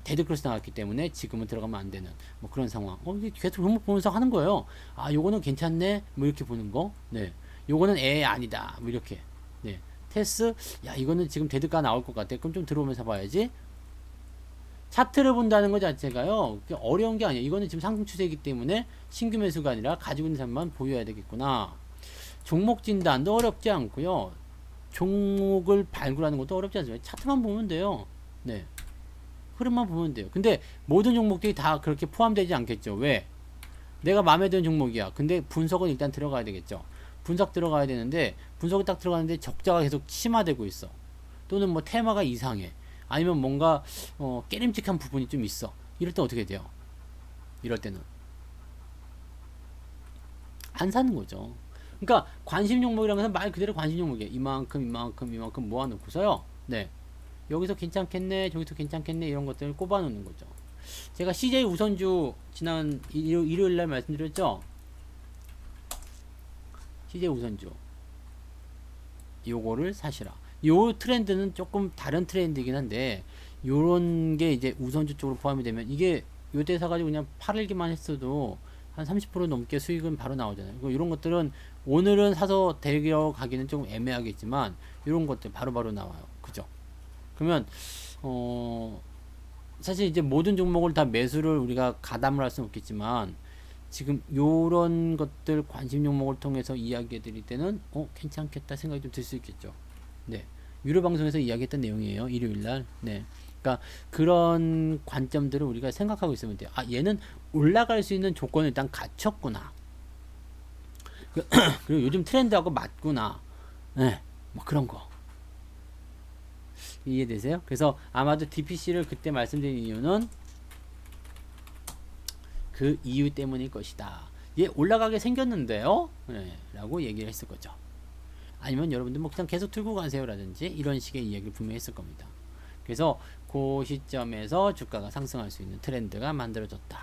데드크로스 나왔기 때문에 지금은 들어가면 안 되는 뭐 그런 상황. 이게 계속 종목 보면서 하는 거예요. 요거는 괜찮네, 뭐 이렇게 보는 거. 네, 요거는 아니다, 뭐 이렇게. 네, 테스, 이거는 지금 데드가 나올 것 같아. 그럼 좀 들어오면서 봐야지. 차트를 본다는 것 자체가요, 어려운 게 아니에요. 이거는 지금 상승 추세이기 때문에 신규 매수가 아니라 가지고 있는 사람만 보유해야 되겠구나. 종목 진단도 어렵지 않고요. 종목을 발굴하는 것도 어렵지 않습니다. 차트만 보면 돼요. 네, 흐름만 보면 돼요. 근데 모든 종목들이 다 그렇게 포함되지 않겠죠. 왜? 내가 마음에 드는 종목이야. 근데 분석은 일단 들어가야 되겠죠. 분석 들어가야 되는데, 분석이 딱 들어가는데 적자가 계속 심화되고 있어. 또는 뭐 테마가 이상해. 아니면 뭔가 깨림칙한 부분이 좀 있어. 이럴 때 어떻게 돼요? 이럴 때는 안 사는 거죠. 그러니까 관심 종목이라는 것은 말 그대로 관심 종목이에요. 이만큼 모아놓고서요. 네, 여기서 괜찮겠네, 저기서 괜찮겠네, 이런 것들을 꼽아놓는 거죠. 제가 CJ 우선주 지난 일요일날 말씀드렸죠. CJ 우선주 요거를 사시라. 요 트렌드는 조금 다른 트렌드이긴 한데, 요런 게 이제 우선주 쪽으로 포함이 되면, 이게 요때 사가지고 그냥 팔기만 했어도 한 30% 넘게 수익은 바로 나오잖아요. 이런 것들은 오늘은 사서 데려가기는 좀 애매하겠지만, 이런 것들 바로바로 나와요. 그죠? 그러면 사실 이제 모든 종목을 다 매수를 우리가 가담을 할 수는 없겠지만, 지금 요런 것들 관심 종목을 통해서 이야기해 드릴 때는 괜찮겠다 생각이 좀 들 수 있겠죠. 네, 유료 방송에서 이야기했던 내용이에요, 일요일날. 네, 그러니까 그런 관점들을 우리가 생각하고 있으면 돼요. 얘는 올라갈 수 있는 조건을 일단 갖췄구나. 그리고 요즘 트렌드하고 맞구나. 네, 뭐 그런 거 이해되세요? 그래서 아마도 DPC를 그때 말씀드린 이유는 그 이유 때문일 것이다. 얘 올라가게 생겼는데요, 네, 라고 얘기를 했을 거죠. 아니면 여러분들 뭐 그냥 계속 들고 가세요 라든지 이런 식의 이야기를 분명히 했을 겁니다. 그래서 그 시점에서 주가가 상승할 수 있는 트렌드가 만들어졌다.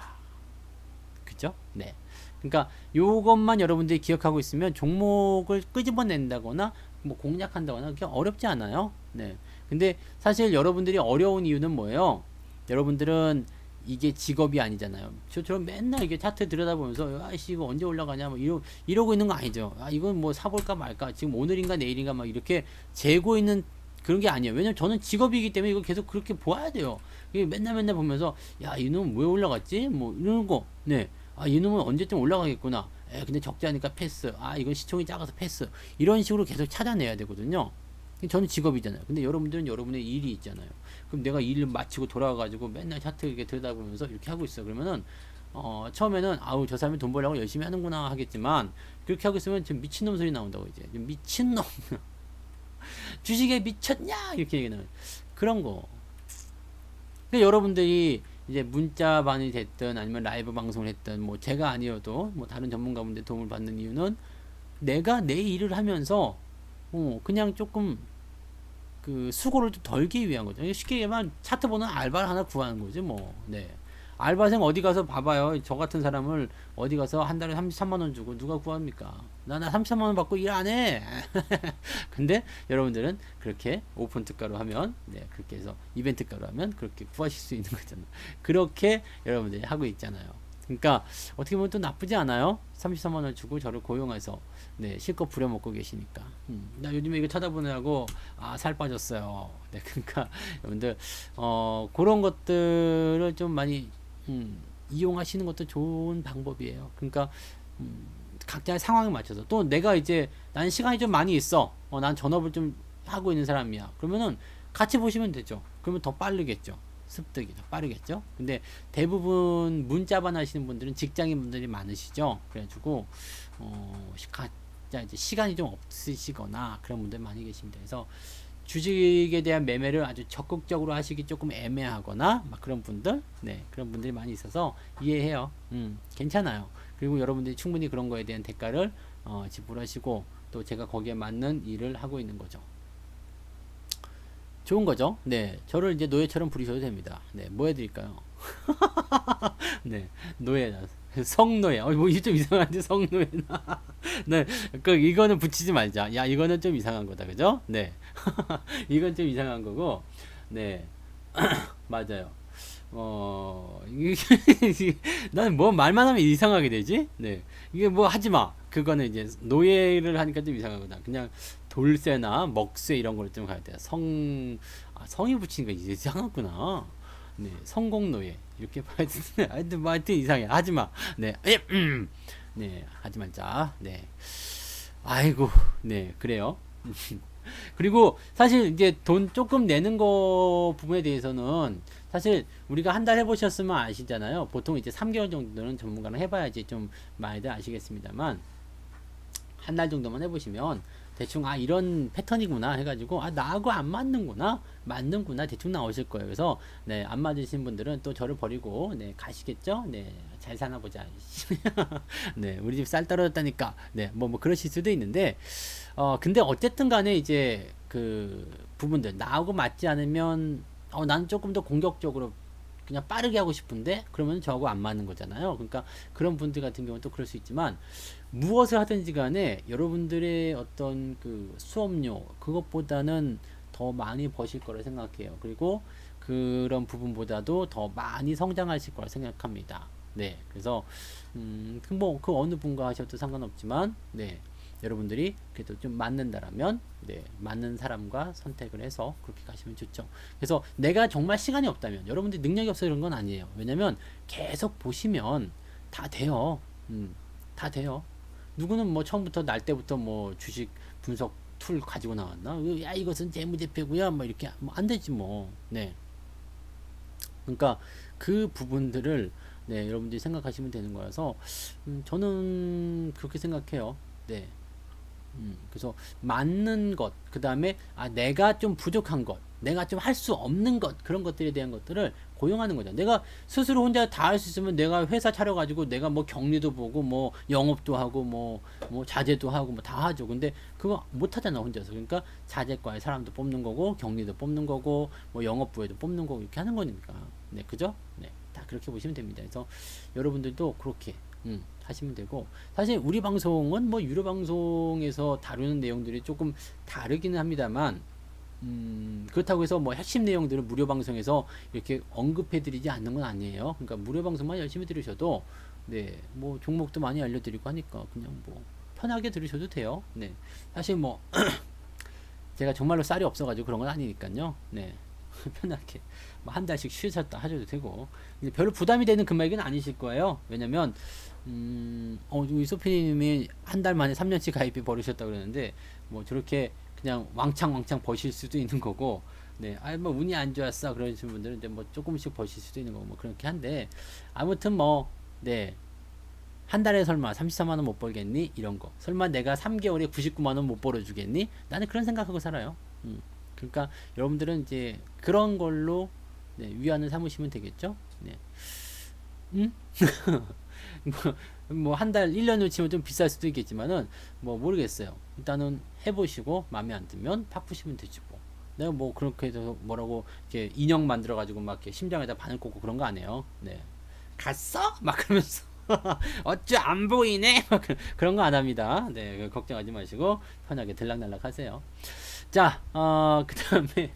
그죠? 네. 그러니까 요것만 여러분들이 기억하고 있으면 종목을 끄집어낸다거나 뭐 공략한다거나 그게 어렵지 않아요. 네. 근데 사실 여러분들이 어려운 이유는 뭐예요? 여러분들은 이게 직업이 아니잖아요. 저처럼 맨날 이게 차트 들여다보면서 아이씨 이거 언제 올라가냐 뭐 이러고 있는 거 아니죠. 이건 뭐 사볼까 말까, 지금 오늘인가 내일인가 막 이렇게 재고 있는 그런 게 아니에요. 왜냐면 저는 직업이기 때문에 이걸 계속 그렇게 보아야 돼요. 맨날 보면서 이놈 왜 올라갔지? 뭐 이런 거. 네. 이놈은 언제쯤 올라가겠구나. 근데 적자니까 패스. 이건 시총이 작아서 패스. 이런 식으로 계속 찾아내야 되거든요. 저는 직업이잖아요. 근데 여러분들은 여러분의 일이 있잖아요. 그럼 내가 일을 마치고 돌아와가지고 맨날 차트 이렇게 들여다보면서 이렇게 하고 있어. 그러면은 처음에는 저 사람이 돈 벌려고 열심히 하는구나 하겠지만, 그렇게 하고 있으면 지금 미친놈 소리 나온다고. 이제 미친놈 주식에 미쳤냐 이렇게 얘기하는 그런 거. 근데 여러분들이 이제 문자반이 됐든 아니면 라이브 방송을 했든 뭐 제가 아니어도 뭐 다른 전문가분들 도움을 받는 이유는, 내가 내 일을 하면서 그냥 조금 그 수고를 좀 덜기 위한 거죠. 쉽게 얘기하면 차트 보는 알바를 하나 구하는 거지 뭐. 네. 알바생 어디 가서 봐봐요. 저 같은 사람을 어디 가서 한 달에 33만 원 주고 누가 구합니까? 나 33만 원 받고 일 안 해. 근데 여러분들은 그렇게 오픈 특가로 하면, 네, 그렇게 해서 이벤트 가로 하면 그렇게 구하실 수 있는 거잖아요. 그렇게 여러분들이 하고 있잖아요. 그러니까 어떻게 보면 또 나쁘지 않아요. 33만 원 주고 저를 고용해서 네, 실컷 부려먹고 계시니까. 나 요즘에 이거 쳐다보느라고 살 빠졌어요. 네, 그러니까 여러분들 그런 것들을 좀 많이 이용하시는 것도 좋은 방법이에요. 그러니까 각자의 상황에 맞춰서 또 내가 이제 난 시간이 좀 많이 있어. 난 전업을 좀 하고 있는 사람이야. 그러면은 같이 보시면 되죠. 그러면 더 빠르겠죠. 습득이 더 빠르겠죠. 근데 대부분 문자반 하시는 분들은 직장인 분들이 많으시죠. 그래가지고 각자 이제 시간이 좀 없으시거나 그런 분들 많이 계십니다. 그래서 주식에 대한 매매를 아주 적극적으로 하시기 조금 애매하거나 막 그런 분들, 네, 그런 분들이 많이 있어서 이해해요. 괜찮아요. 그리고 여러분들이 충분히 그런 거에 대한 대가를 지불하시고 또 제가 거기에 맞는 일을 하고 있는 거죠. 좋은 거죠. 네, 저를 이제 노예처럼 부르셔도 됩니다. 네, 뭐 해드릴까요? 네, 노예, 성노예. 뭐 이게 좀 이상한데 성노예나. 네, 이거는 붙이지 말자. 야, 이거는 좀 이상한 거다, 그죠? 네, 이건 좀 이상한 거고. 네, 맞아요. 이게 나는 뭐 말만 하면 이상하게 되지? 네. 이게 뭐 하지 마. 그거는 이제 노예를 하니까 좀 이상하거든. 그냥 돌쇠나 먹쇠 이런 걸로 좀 가야 돼요. 성이 붙이는 거 이제 이상하구나. 네. 성공노예. 이렇게 봐야 되는데, 하여튼 이상해. 하지 마. 네. 네. 하지 말자. 네. 아이고. 네. 그래요. 그리고 사실 이제 돈 조금 내는 거 부분에 대해서는 사실 우리가 한 달 해보셨으면 아시잖아요. 보통 이제 3개월 정도는 전문가랑 해봐야지 좀 많이들 아시겠습니다만 한 달 정도만 해보시면 대충 이런 패턴이구나 해가지고 나하고 안 맞는구나 대충 나오실 거예요. 그래서 네, 안 맞으신 분들은 또 저를 버리고 네, 가시겠죠. 네, 잘 사나 보자. 네, 우리 집 쌀 떨어졌다니까. 네, 뭐 그러실 수도 있는데 근데 어쨌든 간에 이제 그 부분들 나하고 맞지 않으면 나는 조금 더 공격적으로 그냥 빠르게 하고 싶은데 그러면 저하고 안 맞는 거잖아요. 그러니까 그런 분들 같은 경우는 또 그럴 수 있지만 무엇을 하든지 간에 여러분들의 어떤 그 수업료 그것보다는 더 많이 버실 거라 생각해요. 그리고 그런 부분보다도 더 많이 성장하실 거라 생각합니다. 네, 그래서 그 어느 분과 하셔도 상관없지만 네, 여러분들이 그래도 좀 맞는다라면 네, 맞는 사람과 선택을 해서 그렇게 가시면 좋죠. 그래서 내가 정말 시간이 없다면 여러분들이 능력이 없어 이런 건 아니에요. 왜냐면 계속 보시면 다 돼요. 다 돼요. 누구는 뭐 처음부터 날 때부터 뭐 주식 분석 툴 가지고 나왔나? 야, 이것은 재무제표고요. 뭐 이렇게 뭐 안 되지 뭐. 네. 그러니까 그 부분들을 네, 여러분들이 생각하시면 되는 거라서 저는 그렇게 생각해요. 네. 그래서 맞는 것, 그 다음에 내가 좀 부족한 것, 내가 좀 할 수 없는 것, 그런 것들에 대한 것들을 고용하는 거죠. 내가 스스로 혼자 다 할 수 있으면 내가 회사 차려가지고 내가 뭐 격리도 보고 뭐 영업도 하고 뭐 자재도 하고 뭐 다 하죠. 근데 그거 못 하잖아, 혼자서. 그러니까 자재과에 사람도 뽑는 거고 격리도 뽑는 거고 뭐 영업부에도 뽑는 거고 이렇게 하는 거니까. 네, 그죠? 네, 다 그렇게 보시면 됩니다. 그래서 여러분들도 그렇게 하시면 되고 사실 우리 방송은 뭐 유료 방송에서 다루는 내용들이 조금 다르기는 합니다만 그렇다고 해서 뭐 핵심 내용들을 무료 방송에서 이렇게 언급해드리지 않는 건 아니에요. 그러니까 무료 방송만 열심히 들으셔도 네, 뭐 종목도 많이 알려드리고 하니까 그냥 뭐 편하게 들으셔도 돼요. 네, 사실 뭐 제가 정말로 쌀이 없어가지고 그런 건 아니니까요. 네, 편하게 뭐 한 달씩 쉬셨다 하셔도 되고 별로 부담이 되는 금액은 아니실 거예요. 왜냐면 우리 소피님이 한 달 만에 3년치 가입비 버리셨다고 그러는데 뭐 저렇게 그냥 왕창 버실 수도 있는 거고 네, 뭐 운이 안 좋았어 그러신 분들은 이제 뭐 조금씩 버실 수도 있는 거고 뭐 그렇게 한데 아무튼 뭐 네, 한 달에 설마 34만 원 못 벌겠니? 이런 거. 설마 내가 3개월에 99만 원 못 벌어주겠니? 나는 그런 생각하고 살아요. 그러니까 여러분들은 이제 그런 걸로 네, 위안을 삼으시면 되겠죠? 네. 뭐 한 달 1년을 치면 좀 비쌀 수도 있겠지만은 뭐 모르겠어요. 일단은 해보시고 마음에 안 들면 바꾸시면 되지 뭐. 내가 뭐 그렇게 해서 뭐라고 이렇게 인형 만들어 가지고 막 이렇게 심장에다 바늘 꽂고 그런 거 안 해요. 네. 갔어? 막 그러면서 어쭈 안 보이네? 막 그런 거 안 합니다. 네, 걱정하지 마시고 편하게 들락날락 하세요. 자, 그 다음에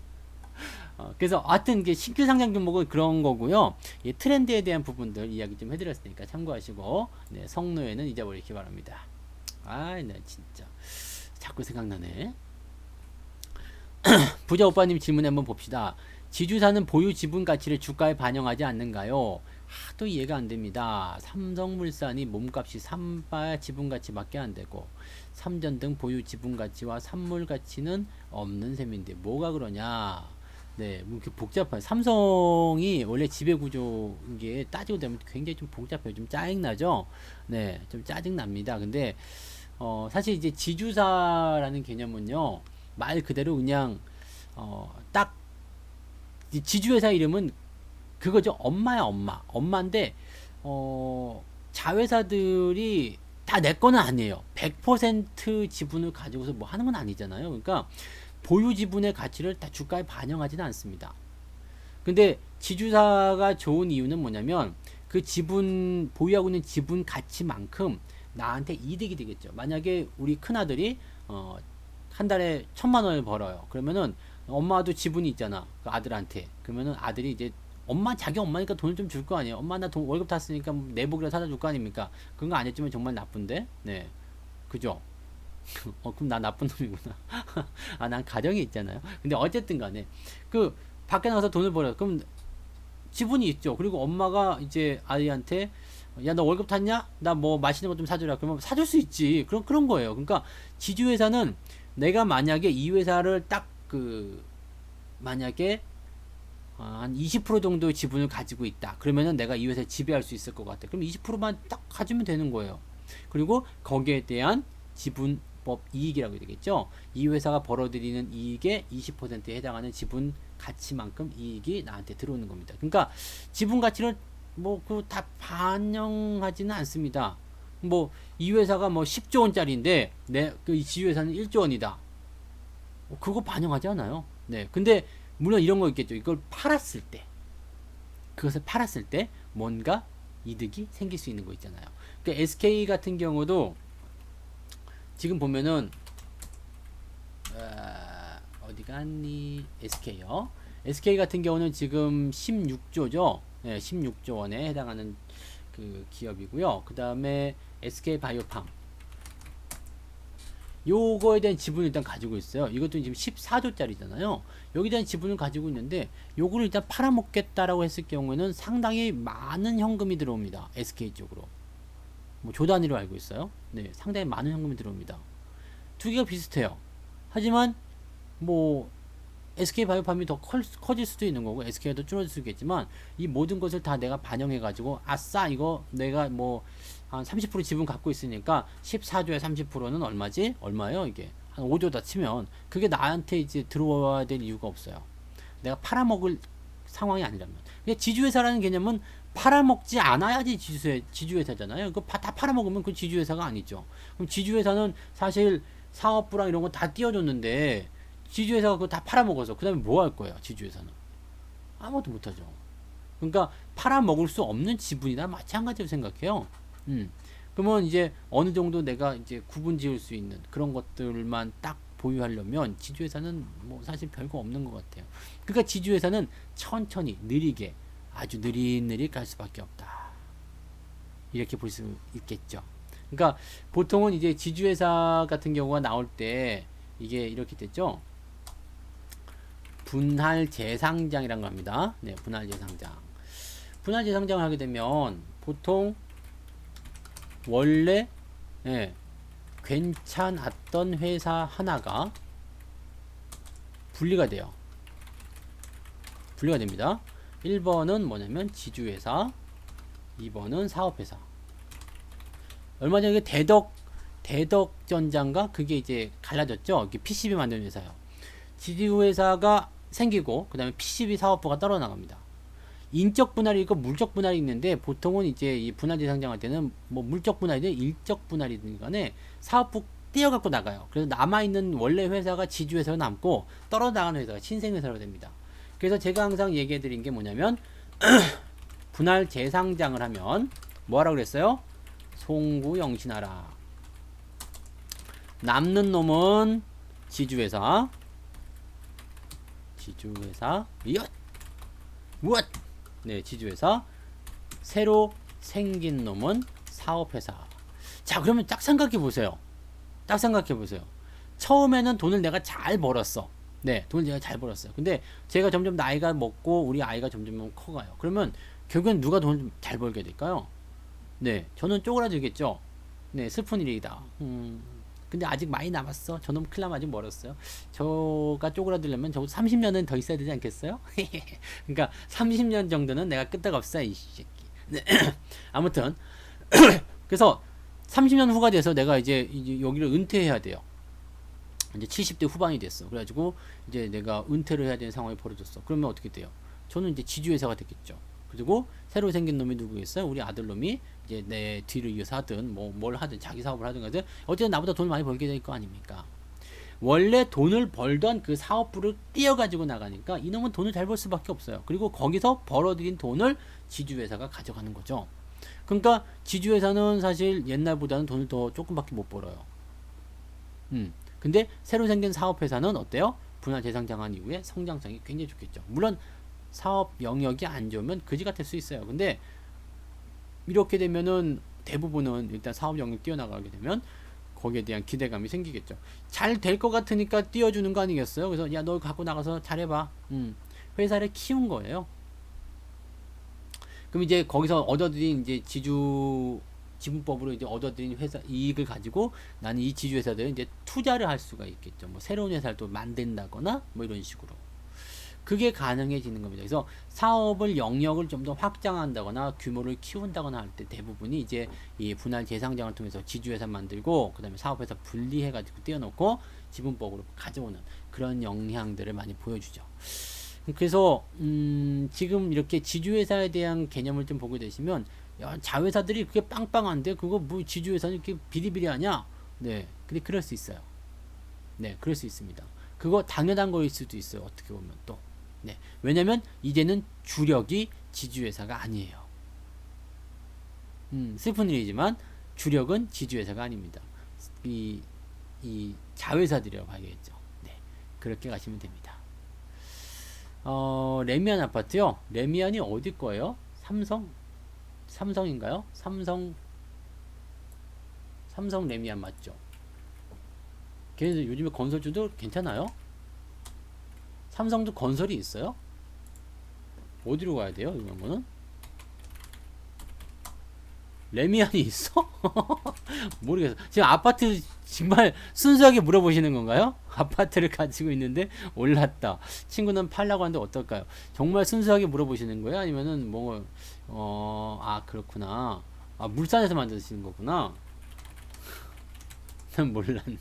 그래서 하여튼 이게 신규 상장 종목은 그런 거고요. 이 트렌드에 대한 부분들 이야기 좀 해드렸으니까 참고하시고, 네, 성노예는 잊어버리기 바랍니다. 네, 진짜 자꾸 생각나네. 부자 오빠님 질문 한번 봅시다. 지주사는 보유 지분 가치를 주가에 반영하지 않는가요? 또 이해가 안 됩니다. 삼성물산이 몸값이 3바 지분 가치밖에 안 되고, 삼전등 보유 지분 가치와 산물 가치는 없는 셈인데 뭐가 그러냐? 네, 뭐 이렇게 복잡해요. 삼성이 원래 지배구조인 게 따지고 되면 굉장히 좀 복잡해요. 좀 짜증나죠? 네, 좀 짜증납니다. 근데 사실 이제 지주사라는 개념은요, 말 그대로 그냥 딱 지주회사 이름은 그거죠. 엄마야, 엄마인데 자회사들이 다 내 거는 아니에요. 100% 지분을 가지고서 뭐 하는 건 아니잖아요. 그러니까 보유 지분의 가치를 다 주가에 반영하지는 않습니다. 근데 지주사가 좋은 이유는 뭐냐면 그 지분 보유하고 있는 지분 가치만큼 나한테 이득이 되겠죠. 만약에 우리 큰아들이 한 달에 1,000만 원을 벌어요. 그러면은 엄마도 지분이 있잖아. 그 아들한테. 그러면은 아들이 이제 자기 엄마니까 돈을 좀 줄 거 아니에요. 엄마 나 돈 월급 탔으니까 내복이라 사다 줄 거 아닙니까? 그런 거 안 해주면 정말 나쁜데? 네. 그죠? 그럼 나 나쁜 놈이구나. 난 가정이 있잖아요. 근데 어쨌든 간에, 밖에 나가서 돈을 벌어요. 그럼 지분이 있죠. 그리고 엄마가 이제 아이한테, 야, 너 월급 탔냐? 나 뭐 맛있는 거 좀 사주라. 그러면 사줄 수 있지. 그런 거예요. 그러니까 지주회사는 내가 만약에 이 회사를 만약에 한 20% 정도의 지분을 가지고 있다. 그러면은 내가 이 회사에 지배할 수 있을 것 같아. 그럼 20%만 딱 가지면 되는 거예요. 그리고 거기에 대한 지분법 이익이라고 되겠죠. 이 회사가 벌어들이는 이익의 20%에 해당하는 지분 가치만큼 이익이 나한테 들어오는 겁니다. 그러니까 지분 가치를 다 반영하지는 않습니다. 이 회사가 10조 원짜리인데 이 지주회사는 1조 원이다. 그거 반영하지 않아요. 네. 근데 물론 이런 거 있겠죠. 그것을 팔았을 때 뭔가 이득이 생길 수 있는 거 있잖아요. 그러니까 SK 같은 경우도 지금 보면은 어디 갔니? SK요. SK 같은 경우는 지금 16조죠. 네, 16조 원에 해당하는 그 기업이고요. 그 다음에 SK 바이오팜. 요거에 대한 지분을 일단 가지고 있어요. 이것도 지금 14조짜리잖아요. 여기에 대한 지분을 가지고 있는데 요거를 일단 팔아먹겠다라고 했을 경우에는 상당히 많은 현금이 들어옵니다. SK 쪽으로. 조 단위로 알고 있어요. 네, 상당히 많은 현금이 들어옵니다. 두 개가 비슷해요. 하지만 SK 바이오팜이 더 커질 수도 있는 거고 SK가 더 줄어들 수 있겠지만 이 모든 것을 다 내가 반영해 가지고 아싸 이거 내가 한 30% 지분 갖고 있으니까 14조에 30%는 얼마지? 얼마예요 이게? 한 5조다 치면 그게 나한테 이제 들어와야 될 이유가 없어요. 내가 팔아먹을 상황이 아니라면. 지주회사라는 개념은 팔아먹지 않아야지 지주회사잖아요. 다 팔아먹으면 그 지주회사가 아니죠. 그럼 지주회사는 사실 사업부랑 이런 거 다 띄워줬는데 지주회사가 그거 다 팔아먹어서 그 다음에 뭐 할 거예요? 지주회사는 아무것도 못하죠. 그러니까 팔아먹을 수 없는 지분이나 마찬가지로 생각해요. 그러면 이제 어느 정도 내가 이제 구분 지을 수 있는 그런 것들만 딱 보유하려면 지주회사는 사실 별거 없는 것 같아요. 그러니까 지주회사는 천천히 느리게 아주 느릿느릿 갈 수밖에 없다. 이렇게 볼 수 있겠죠. 그러니까 보통은 이제 지주회사 같은 경우가 나올 때 이게 이렇게 됐죠. 분할 재상장이라는 거 합니다. 네, 분할 재상장. 분할 재상장을 하게 되면 보통 원래 괜찮았던 회사 하나가 분리가 돼요. 분리가 됩니다. 1번은 뭐냐면 지주회사, 2번은 사업회사. 얼마 전에 대덕전자인가 그게 이제 갈라졌죠. 이게 PCB 만드는 회사요. 지주회사가 생기고 그 다음에 PCB 사업부가 떨어나갑니다. 인적 분할이 있고 물적 분할이 있는데 보통은 이제 이 분할 재상장할 때는 물적 분할이든 일적 분할이든 간에 사업부 떼어갖고 나가요. 그래서 남아있는 원래 회사가 지주회사로 남고 떨어나가는 회사가 신생회사로 됩니다. 그래서 제가 항상 얘기해드린 게 뭐냐면 분할 재상장을 하면 뭐하라 그랬어요? 송구영신하라. 남는 놈은 지주회사 지주회사, 이엇! 무엇! 네, 지주회사. 새로 생긴 놈은 사업회사. 자, 그러면 딱 생각해 보세요. 딱 생각해 보세요. 처음에는 돈을 내가 잘 벌었어. 네, 돈을 내가 잘 벌었어요. 근데 제가 점점 나이가 먹고 우리 아이가 점점 커가요. 그러면 결국엔 누가 돈을 잘 벌게 될까요? 네, 저는 쪼그라들겠죠. 네, 슬픈 일이다. 근데 아직 많이 남았어. 저놈 큰일 나면 아직 멀었어요. 저가 쪼그라들려면 적어도 30년은 더 있어야 되지 않겠어요? 그러니까 30년 정도는 내가 끄떡없어, 이 새끼. 네. 아무튼 그래서 30년 후가 돼서 내가 이제 여기를 은퇴해야 돼요. 이제 70대 후반이 됐어. 그래가지고 이제 내가 은퇴를 해야 되는 상황이 벌어졌어. 그러면 어떻게 돼요? 저는 이제 지주회사가 됐겠죠. 그리고 새로 생긴 놈이 누구겠어요? 우리 아들놈이 이제 내 뒤를 이어서 하든 뭐 뭘 하든 자기 사업을 하든 하든 어쨌든 나보다 돈을 많이 벌게 될 거 아닙니까? 원래 돈을 벌던 그 사업부를 띄어가지고 나가니까 이놈은 돈을 잘 벌 수밖에 없어요. 그리고 거기서 벌어들인 돈을 지주회사가 가져가는 거죠. 그러니까 지주회사는 사실 옛날보다는 돈을 더 조금밖에 못 벌어요. 근데 새로 생긴 사업회사는 어때요? 분할 재상장한 이후에 성장성이 굉장히 좋겠죠. 물론 사업 영역이 안 좋으면 그지 같을 수 있어요. 근데 이렇게 되면은 대부분은 일단 사업 영역 뛰어나가게 되면 거기에 대한 기대감이 생기겠죠. 잘 될 것 같으니까 띄워주는 거 아니겠어요? 그래서 야, 너 갖고 나가서 잘해봐. 회사를 키운 거예요. 그럼 이제 거기서 얻어들인 이제 지분법으로 이제 얻어들인 회사 이익을 가지고 나는 이 지주회사들은 이제 투자를 할 수가 있겠죠. 뭐 새로운 회사를 또 만든다거나 뭐 이런 식으로. 그게 가능해지는 겁니다. 그래서 사업을 영역을 좀 더 확장한다거나 규모를 키운다거나 할 때 대부분이 이제 이 분할 재상장을 통해서 지주회사 만들고 그 다음에 사업회사 분리해가지고 띄워놓고 지분법으로 가져오는 그런 영향들을 많이 보여주죠. 그래서 지금 이렇게 지주회사에 대한 개념을 좀 보게 되시면 야, 자회사들이 그게 빵빵한데 그거 뭐 지주회사는 이렇게 비리비리하냐? 네, 근데 그럴 수 있어요. 네, 그럴 수 있습니다. 그거 당연한 거일 수도 있어요. 어떻게 보면 또. 네, 왜냐면 이제는 주력이 지주회사가 아니에요. 슬픈 일이지만 주력은 지주회사가 아닙니다. 이 자회사들이라고 봐야겠죠. 네, 그렇게 가시면 됩니다. 레미안 아파트요. 레미안이 어디 거예요? 삼성인가요? 삼성 레미안 맞죠? 걔네들 요즘에 건설주도 괜찮아요? 삼성도 건설이 있어요? 어디로 가야 돼요? 이런 거는? 레미안이 있어? 모르겠어. 지금 아파트 정말 순수하게 물어보시는 건가요? 아파트를 가지고 있는데 올랐다. 친구는 팔라고 하는데 어떨까요? 정말 순수하게 물어보시는 거예요? 아니면은 아, 그렇구나. 아, 물산에서 만드시는 거구나. 난 몰랐네.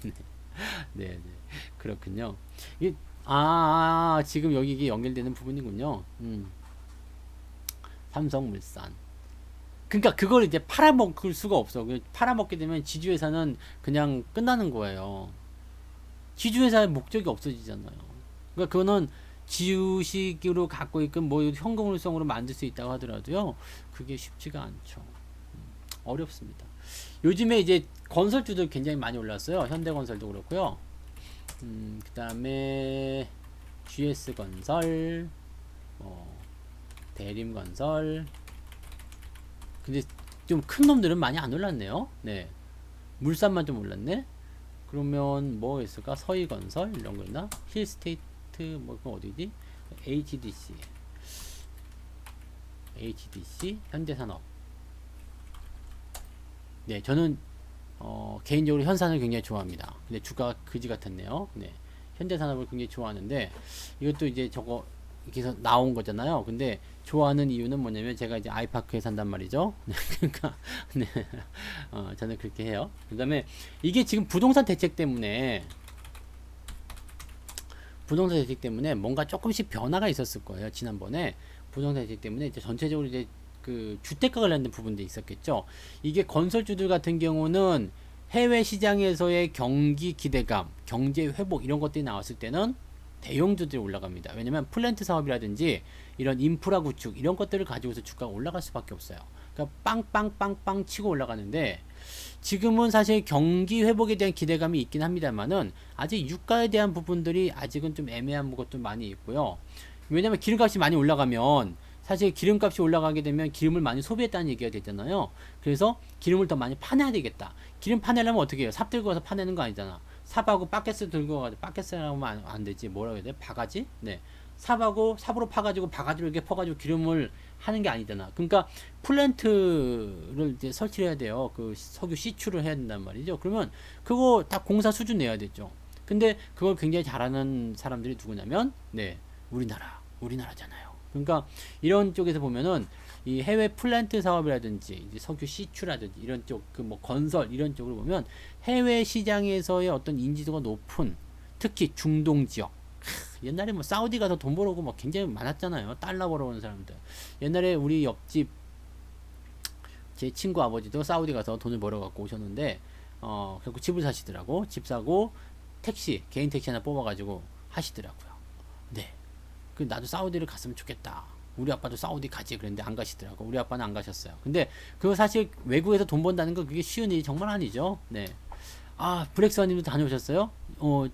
네, 그렇군요. 지금 여기 이게 연결되는 부분이군요. 삼성물산. 그러니까 그걸 이제 팔아먹을 수가 없어. 팔아먹게 되면 지주회사는 그냥 끝나는 거예요. 지주회사의 목적이 없어지잖아요. 그러니까 그거는 지주식으로 갖고 있건 뭐 현금물성으로 만들 수 있다고 하더라도요. 그게 쉽지가 않죠. 어렵습니다. 요즘에 이제 건설주들 굉장히 많이 올랐어요. 현대건설도 그렇고요. 그 다음에 GS건설, 대림건설. 근데 좀 큰 놈들은 많이 안 올랐네요. 네, 물산만 좀 올랐네. 그러면 뭐 있을까? 서희건설 이런 거 있나? 힐스테이트 뭐 그건 어디지? HDC, 현대산업. 네, 저는 개인적으로 현산을 굉장히 좋아합니다. 근데 주가가 그지 같았네요. 네, 현대산업을 굉장히 좋아하는데 이것도 이제 저거 이렇게 해서 나온 거잖아요. 근데 좋아하는 이유는 뭐냐면 제가 이제 아이파크에 산단 말이죠. 그러니까 네, 저는 그렇게 해요. 그 다음에 이게 지금 부동산 대책 때문에 뭔가 조금씩 변화가 있었을 거예요. 지난번에 부동산 대책 때문에 이제 전체적으로 이제 그 주택가 관련된 부분도 있었겠죠. 이게 건설주들 같은 경우는 해외 시장에서의 경기 기대감, 경제 회복 이런 것들이 나왔을 때는 대형주들이 올라갑니다. 왜냐면 플랜트 사업이라든지 이런 인프라 구축 이런 것들을 가지고서 주가가 올라갈 수밖에 없어요. 그러니까 빵빵빵빵 치고 올라가는데 지금은 사실 경기 회복에 대한 기대감이 있긴 합니다만은 아직 유가에 대한 부분들이 아직은 좀 애매한 것도 많이 있고요. 왜냐면 기름값이 많이 올라가면 사실 기름값이 올라가게 되면 기름을 많이 소비했다는 얘기가 되잖아요. 그래서 기름을 더 많이 파내야 되겠다. 기름 파내려면 어떻게 해요? 삽 들고 가서 파내는 거 아니잖아. 삽하고 바켓스 들고 가서 바켓스라고 하면 안 되지. 뭐라고 해야 돼? 바가지? 네. 삽으로 파가지고 바가지로 이렇게 퍼가지고 기름을 하는 게 아니잖아. 그러니까 플랜트를 이제 설치를 해야 돼요. 그 석유 시추를 해야 된단 말이죠. 그러면 그거 다 공사 수준 내야 되죠. 근데 그걸 굉장히 잘하는 사람들이 누구냐면 네, 우리나라잖아요. 그러니까 이런 쪽에서 보면은 이 해외 플랜트 사업이라든지 이제 석유 시추라든지 이런 쪽 그 뭐 건설 이런 쪽을 보면 해외 시장에서의 어떤 인지도가 높은 특히 중동 지역 옛날에 뭐 사우디 가서 돈 벌어오고 막 굉장히 많았잖아요. 달러 벌어오는 사람들. 옛날에 우리 옆집 제 친구 아버지도 사우디 가서 돈을 벌어갖고 오셨는데 결국 집을 사시더라고. 집 사고 택시 개인 택시 하나 뽑아가지고 하시더라고요. 네. 그 나도 사우디를 갔으면 좋겠다. 우리 아빠도 사우디 가지 그랬는데 안 가시더라고. 우리 아빠는 안 가셨어요. 근데 그거 사실 외국에서 돈 번다는 거 그게 쉬운 일이 정말 아니죠. 네. 아 브렉스와님도 다녀오셨어요?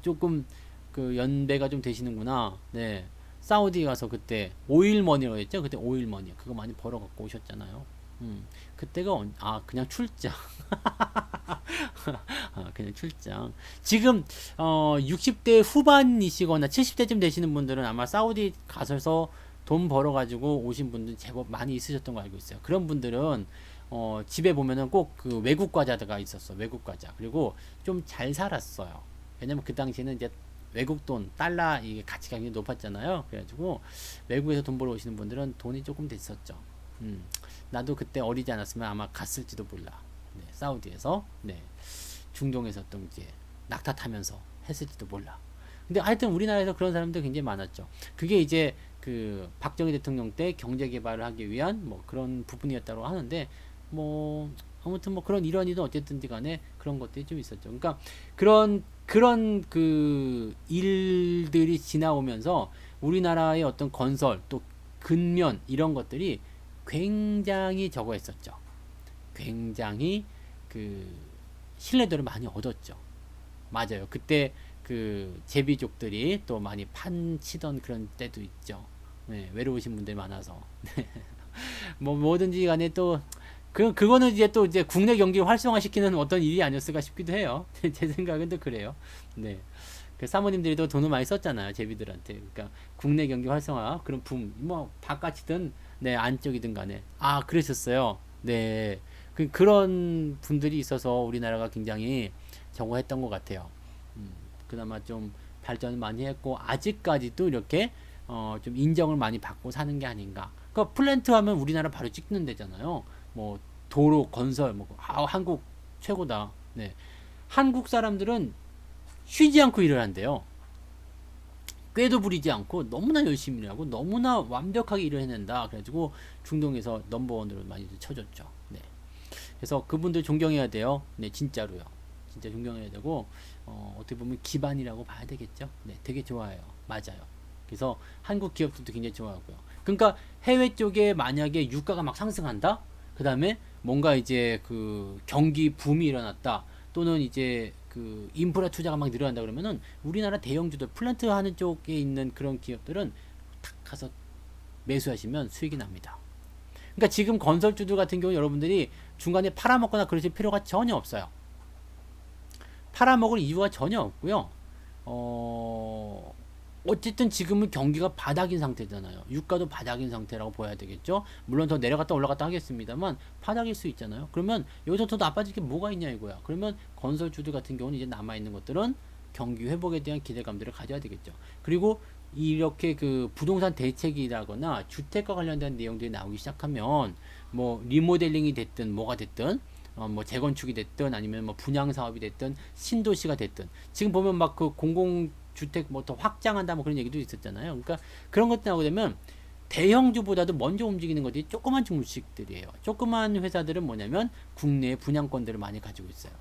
조금 그 연배가 좀 되시는구나. 네. 사우디 가서 그때 오일머니라고 했죠. 그때 오일머니 그거 많이 벌어 갖고 오셨잖아요. 그때가 그냥 출장. 그냥 출장. 지금 60대 후반이시거나 70대쯤 되시는 분들은 아마 사우디 가셔서 돈 벌어 가지고 오신 분들 제법 많이 있으셨던 거 알고 있어요. 그런 분들은 집에 보면은 꼭 그 외국 과자가 있었어. 외국 과자. 그리고 좀 잘 살았어요. 왜냐면 그 당시에는 이제 외국 돈, 달러 이게 가치가 굉장히 높았잖아요. 그래가지고 외국에서 돈 벌어 오시는 분들은 돈이 조금 됐었죠. 나도 그때 어리지 않았으면 아마 갔을지도 몰라. 네, 사우디에서, 네, 중동에서 또 이제 낙타 타면서 했을지도 몰라. 근데 하여튼 우리나라에서 그런 사람들 굉장히 많았죠. 그게 이제 그 박정희 대통령 때 경제 개발을 하기 위한 뭐 그런 부분이었다고 하는데 뭐 아무튼 뭐 그런 일환이든 어쨌든지 간에 그런 것들이 좀 있었죠. 그러니까 그런 그 일들이 지나오면서 우리나라의 어떤 건설 또 근면 이런 것들이 굉장히 저거 했었죠. 굉장히 그 신뢰도를 많이 얻었죠. 맞아요. 그때 그 제비족들이 또 많이 판치던 그런 때도 있죠. 네, 외로우신 분들이 많아서. 뭐 뭐든지 간에 또 그거는 이제 또 이제 국내 경기를 활성화시키는 어떤 일이 아니었을까 싶기도 해요. 제 생각은 또 그래요. 네. 그 사모님들이 또 돈을 많이 썼잖아요. 제비들한테. 그러니까 국내 경기 활성화 그런 뭐 바깥이든 네, 안쪽이든 간에. 그러셨어요. 네. 그런 분들이 있어서 우리나라가 굉장히 정화했던 것 같아요. 그나마 좀 발전을 많이 했고 아직까지도 이렇게 좀 인정을 많이 받고 사는 게 아닌가. 그러니까 플랜트 하면 우리나라 바로 찍는 데잖아요. 뭐 도로 건설 뭐 한국 최고다. 네. 한국 사람들은 쉬지 않고 일을 한대요. 꾀도 부리지 않고 너무나 열심히 일하고 너무나 완벽하게 일을 해낸다. 그래가지고 중동에서 넘버원으로 많이 쳐줬죠. 네. 그래서 그분들 존경해야 돼요. 네, 진짜로요. 진짜 존경해야 되고 어떻게 보면 기반이라고 봐야 되겠죠. 네, 되게 좋아요. 맞아요. 그래서 한국 기업들도 굉장히 좋아하고요. 그러니까 해외 쪽에 만약에 유가가 막 상승한다. 그 다음에 뭔가 이제 그 경기 붐이 일어났다. 또는 이제 그 인프라 투자가 막 늘어난다 그러면은 우리나라 대형주들 플랜트 하는 쪽에 있는 그런 기업들은 탁 가서 매수하시면 수익이 납니다. 그러니까 지금 건설주들 같은 경우 여러분들이 중간에 팔아먹거나 그러실 필요가 전혀 없어요. 팔아먹을 이유가 전혀 없고요. 어쨌든 지금은 경기가 바닥인 상태잖아요. 유가도 바닥인 상태라고 보여야 되겠죠. 물론 더 내려갔다 올라갔다 하겠습니다만 바닥일 수 있잖아요. 그러면 여기서 더 나빠질 게 뭐가 있냐 이거야. 그러면 건설주들 같은 경우는 이제 남아있는 것들은 경기 회복에 대한 기대감들을 가져야 되겠죠. 그리고 이렇게 그 부동산 대책이라거나 주택과 관련된 내용들이 나오기 시작하면 뭐 리모델링이 됐든 뭐가 됐든 뭐 재건축이 됐든 아니면 뭐 분양 사업이 됐든 신도시가 됐든 지금 보면 막 그 공공주택 뭐 더 확장한다 뭐 그런 얘기도 있었잖아요. 그러니까 그런 것들 나오게 되면 대형주보다도 먼저 움직이는 것들이 조그만 중식들이에요. 조그만 회사들은 뭐냐면 국내에 분양권들을 많이 가지고 있어요.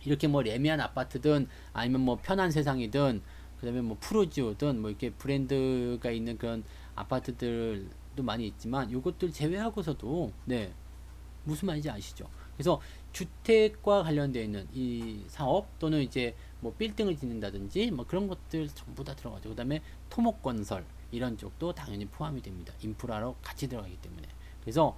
이렇게 뭐 레미안 아파트든 아니면 뭐 편한 세상이든 그 다음에 뭐 프로지오든 뭐 이렇게 브랜드가 있는 그런 아파트들도 많이 있지만 이것들 제외하고서도 네 무슨 말인지 아시죠? 그래서 주택과 관련되어 있는 이 사업 또는 이제 뭐 빌딩을 짓는다든지 뭐 그런 것들 전부 다 들어가죠. 그다음에 토목건설 이런 쪽도 당연히 포함이 됩니다. 인프라로 같이 들어가기 때문에. 그래서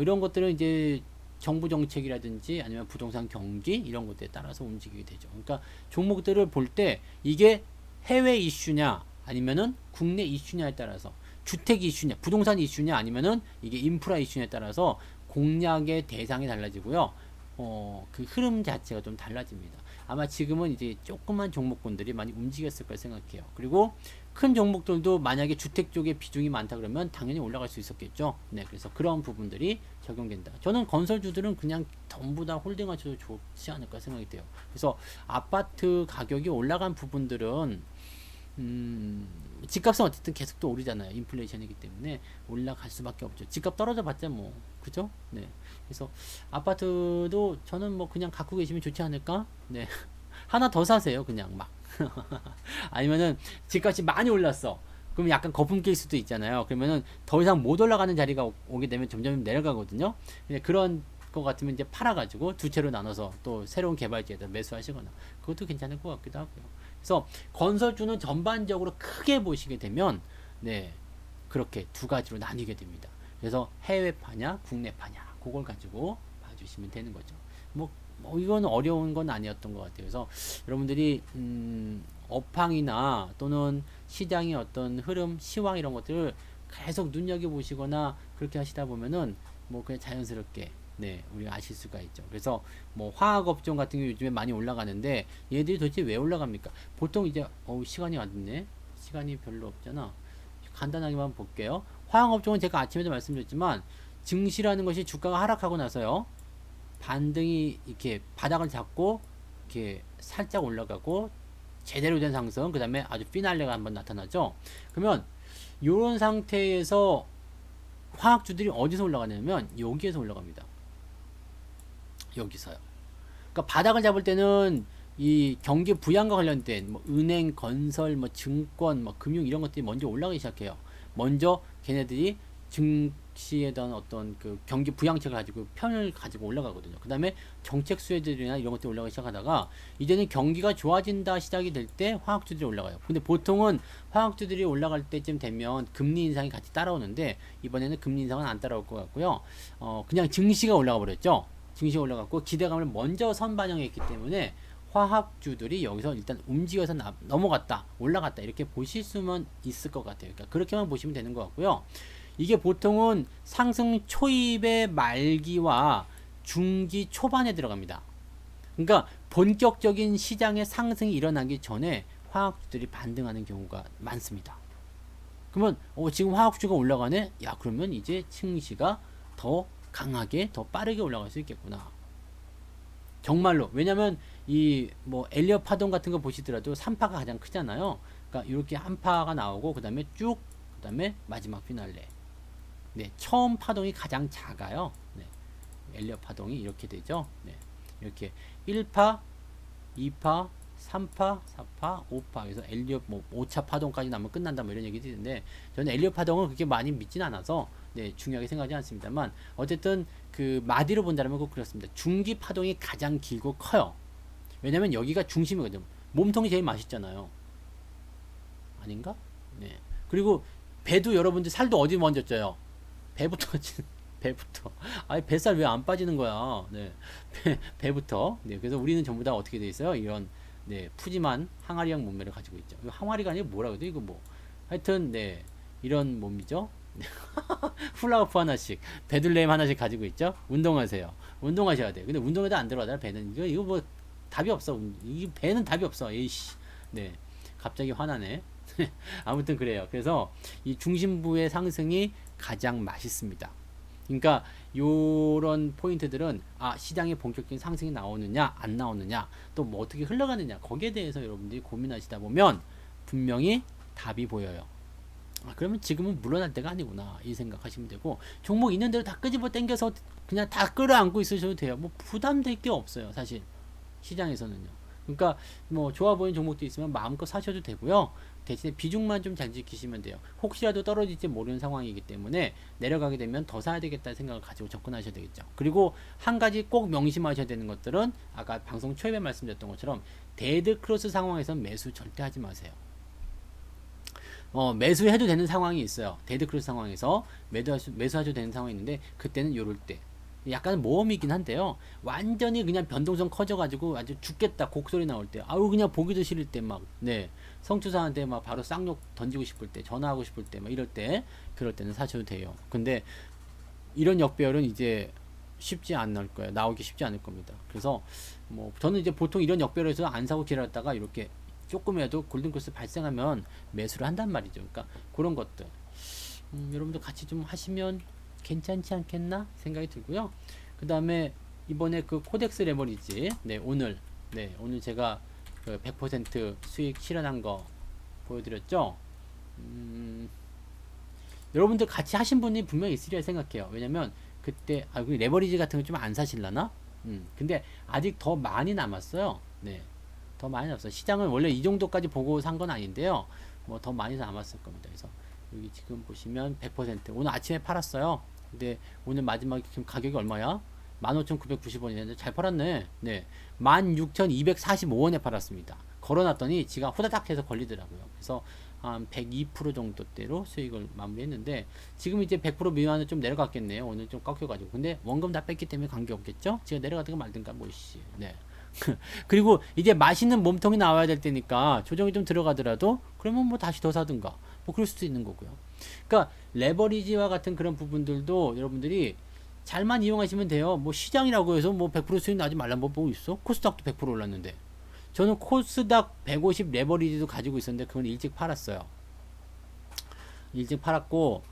이런 것들은 이제 정부 정책이라든지 아니면 부동산 경기 이런 것들에 따라서 움직이게 되죠. 그러니까 종목들을 볼 때 이게 해외 이슈냐 아니면은 국내 이슈냐에 따라서 주택 이슈냐 부동산 이슈냐 아니면은 이게 인프라 이슈냐에 따라서 공략의 대상이 달라지고요. 그 흐름 자체가 좀 달라집니다. 아마 지금은 이제 조그만 종목군들이 많이 움직였을 걸 생각해요. 그리고 큰 종목들도 만약에 주택 쪽에 비중이 많다 그러면 당연히 올라갈 수 있었겠죠. 네, 그래서 그런 부분들이 적용된다. 저는 건설주들은 그냥 전부 다 홀딩하셔도 좋지 않을까 생각이 돼요. 그래서 아파트 가격이 올라간 부분들은 집값은 어쨌든 계속 또 오르잖아요. 인플레이션이기 때문에 올라갈 수밖에 없죠. 집값 떨어져 봤자 뭐 그죠? 네. 그래서 아파트도 저는 뭐 그냥 갖고 계시면 좋지 않을까? 네. 하나 더 사세요. 그냥 막. 아니면은 집값이 많이 올랐어. 그럼 약간 거품 낄 수도 있잖아요. 그러면은 더 이상 못 올라가는 자리가 오게 되면 점점 내려가거든요. 그런 거 같으면 이제 팔아가지고 두 채로 나눠서 또 새로운 개발지에다 매수하시거나 그것도 괜찮을 것 같기도 하고요. 그래서 건설주는 전반적으로 크게 보시게 되면 네 그렇게 두 가지로 나뉘게 됩니다. 그래서 해외파냐 국내파냐 그걸 가지고 봐주시면 되는 거죠. 뭐 이건 어려운 건 아니었던 것 같아요. 그래서 여러분들이 업황이나 또는 시장의 어떤 흐름, 시황 이런 것들을 계속 눈여겨 보시거나 그렇게 하시다 보면은 뭐 그냥 자연스럽게 네 우리가 아실 수가 있죠. 그래서 뭐 화학 업종 같은 게 요즘에 많이 올라가는데 얘들이 도대체 왜 올라갑니까? 보통 이제 시간이 왔네. 시간이 별로 없잖아. 간단하게만 볼게요. 화학 업종은 제가 아침에도 말씀드렸지만 증시라는 것이 주가가 하락하고 나서요. 반등이 이렇게 바닥을 잡고 이렇게 살짝 올라가고 제대로 된 상승 그 다음에 아주 피날레가 한번 나타나죠. 그러면 이런 상태에서 화학주들이 어디서 올라가냐면 여기에서 올라갑니다. 여기서요. 그러니까 바닥을 잡을 때는 이 경기 부양과 관련된 뭐 은행, 건설, 뭐 증권, 뭐 금융 이런 것들이 먼저 올라가기 시작해요. 먼저 걔네들이 증시에 대한 어떤 그 경기 부양책을 가지고 편을 가지고 올라가거든요. 그 다음에 정책 수혜들이나 이런 것들이 올라가기 시작하다가 이제는 경기가 좋아진다 시작이 될 때 화학주들이 올라가요. 근데 보통은 화학주들이 올라갈 때쯤 되면 금리 인상이 같이 따라오는데 이번에는 금리 인상은 안 따라올 것 같고요. 그냥 증시가 올라가 버렸죠. 증시가 올라갔고 기대감을 먼저 선반영했기 때문에 화학주들이 여기서 일단 움직여서 넘어갔다, 올라갔다 이렇게 보실 수만 있을 것 같아요. 그러니까 그렇게만 보시면 되는 것 같고요. 이게 보통은 상승 초입의 말기와 중기 초반에 들어갑니다. 그러니까 본격적인 시장의 상승이 일어나기 전에 화학주들이 반등하는 경우가 많습니다. 그러면 지금 화학주가 올라가네? 야 그러면 이제 증시가 더 강하게 더 빠르게 올라갈 수 있겠구나. 정말로 왜냐면 이 뭐 엘리엇 파동 같은 거 보시더라도 3파가 가장 크잖아요. 그러니까 이렇게 한 파가 나오고 그 다음에 쭉 그 다음에 마지막 피날레. 네, 처음 파동이 가장 작아요. 네, 엘리엇 파동이 이렇게 되죠. 네, 이렇게 1파, 2파, 3파, 4파, 5파. 그래서 엘리엇 뭐 5차 파동까지 나면 끝난다 뭐 이런 얘기도 있는데 저는 엘리엇 파동을 그렇게 많이 믿진 않아서 네, 중요하게 생각하지 않습니다만 어쨌든 그 마디로 본다면 꼭 그렇습니다. 중기 파동이 가장 길고 커요. 왜냐면 여기가 중심이거든요. 몸통이 제일 맛있잖아요. 아닌가? 네. 그리고 배도 여러분들 살도 어디 먼저 쪄요? 배부터 배부터. 아니 뱃살 왜 안 빠지는 거야? 네. 배부터. 네. 그래서 우리는 전부 다 어떻게 돼 있어요? 이런 네, 푸짐한 항아리형 몸매를 가지고 있죠. 항아리가 아니고 뭐라 그러죠? 이거 뭐. 하여튼 네. 이런 몸이죠. 훌라후프 하나씩, 베들레헴 하나씩 가지고 있죠. 운동하세요. 운동하셔야 돼요. 근데 운동에도 안 들어가잖아. 배는 이거 뭐 답이 없어. 이 배는 답이 없어. 에이씨. 네. 갑자기 화나네. 아무튼 그래요. 그래서 이 중심부의 상승이 가장 맛있습니다. 그러니까 요런 포인트들은 시장의 본격적인 상승이 나오느냐 안 나오느냐 또 뭐 어떻게 흘러가느냐 거기에 대해서 여러분들이 고민하시다 보면 분명히 답이 보여요. 그러면 지금은 물러날 때가 아니구나 이 생각하시면 되고 종목 있는 대로 다 끄집어 당겨서 그냥 다 끌어안고 있으셔도 돼요. 뭐 부담될 게 없어요 사실 시장에서는요. 그러니까 뭐 좋아 보이는 종목도 있으면 마음껏 사셔도 되고요. 대신에 비중만 좀 잘 지키시면 돼요. 혹시라도 떨어질지 모르는 상황이기 때문에 내려가게 되면 더 사야 되겠다는 생각을 가지고 접근하셔야 되겠죠. 그리고 한 가지 꼭 명심하셔야 되는 것들은 아까 방송 초입에 말씀드렸던 것처럼 데드 크로스 상황에서 매수 절대 하지 마세요. 매수해도 되는 상황이 있어요. 데드 크로스 상황에서 매수하셔도 되는 상황이 있는데 그때는 요럴 때 약간 모험이긴 한데요. 완전히 그냥 변동성 커져가지고 아주 죽겠다 곡소리 나올 때, 아우 그냥 보기도 싫을 때 막, 네, 성투사한테 막 바로 쌍욕 던지고 싶을 때, 전화하고 싶을 때, 막 이럴 때, 그럴 때는 사셔도 돼요. 근데 이런 역배열은 이제 쉽지 않을 거예요. 나오기 쉽지 않을 겁니다. 그래서 뭐 저는 이제 보통 이런 역배열에서 안 사고 기다렸다가 이렇게 조금이라도 골든크로스 발생하면 매수를 한단 말이죠. 그러니까 그런 것들 여러분들 같이 좀 하시면 괜찮지 않겠나 생각이 들고요. 그 다음에 이번에 그 코덱스 레버리지, 네, 오늘 제가 그 100% 수익 실현한 거 보여드렸죠. 여러분들 같이 하신 분이 분명히 있으리라 생각해요. 왜냐면 그때 그 레버리지 같은 거 좀 안 사실라나? 근데 아직 더 많이 남았어요. 네, 더 많이 남았어요. 시장은 원래 이 정도까지 보고 산 건 아닌데요. 뭐 더 많이 남았을 겁니다. 그래서 여기 지금 보시면 100% 오늘 아침에 팔았어요. 근데 오늘 마지막 지금 가격이 얼마야? 15,990원이었는데 잘 팔았네. 네, 16,245원에 팔았습니다. 걸어놨더니 지가 후다닥 해서 걸리더라고요. 그래서 한 102% 정도대로 수익을 마무리했는데 지금 이제 100% 미만은 좀 내려갔겠네요. 오늘 좀 꺾여가지고. 근데 원금 다 뺐기 때문에 관계없겠죠? 제가 내려가든가 말든가 뭐씨. 네. 그리고 이제 맛있는 몸통이 나와야 될 때니까 조정이 좀 들어가더라도 그러면 뭐 다시 더 사든가 뭐 그럴 수도 있는 거고요. 그러니까 레버리지와 같은 그런 부분들도 여러분들이 잘만 이용하시면 돼요. 뭐 시장이라고 해서 뭐 100% 수익 나지 말란 법 뭐 있어? 코스닥도 100% 올랐는데. 저는 코스닥 150 레버리지도 가지고 있었는데 그건 일찍 팔았어요. 일찍 팔았고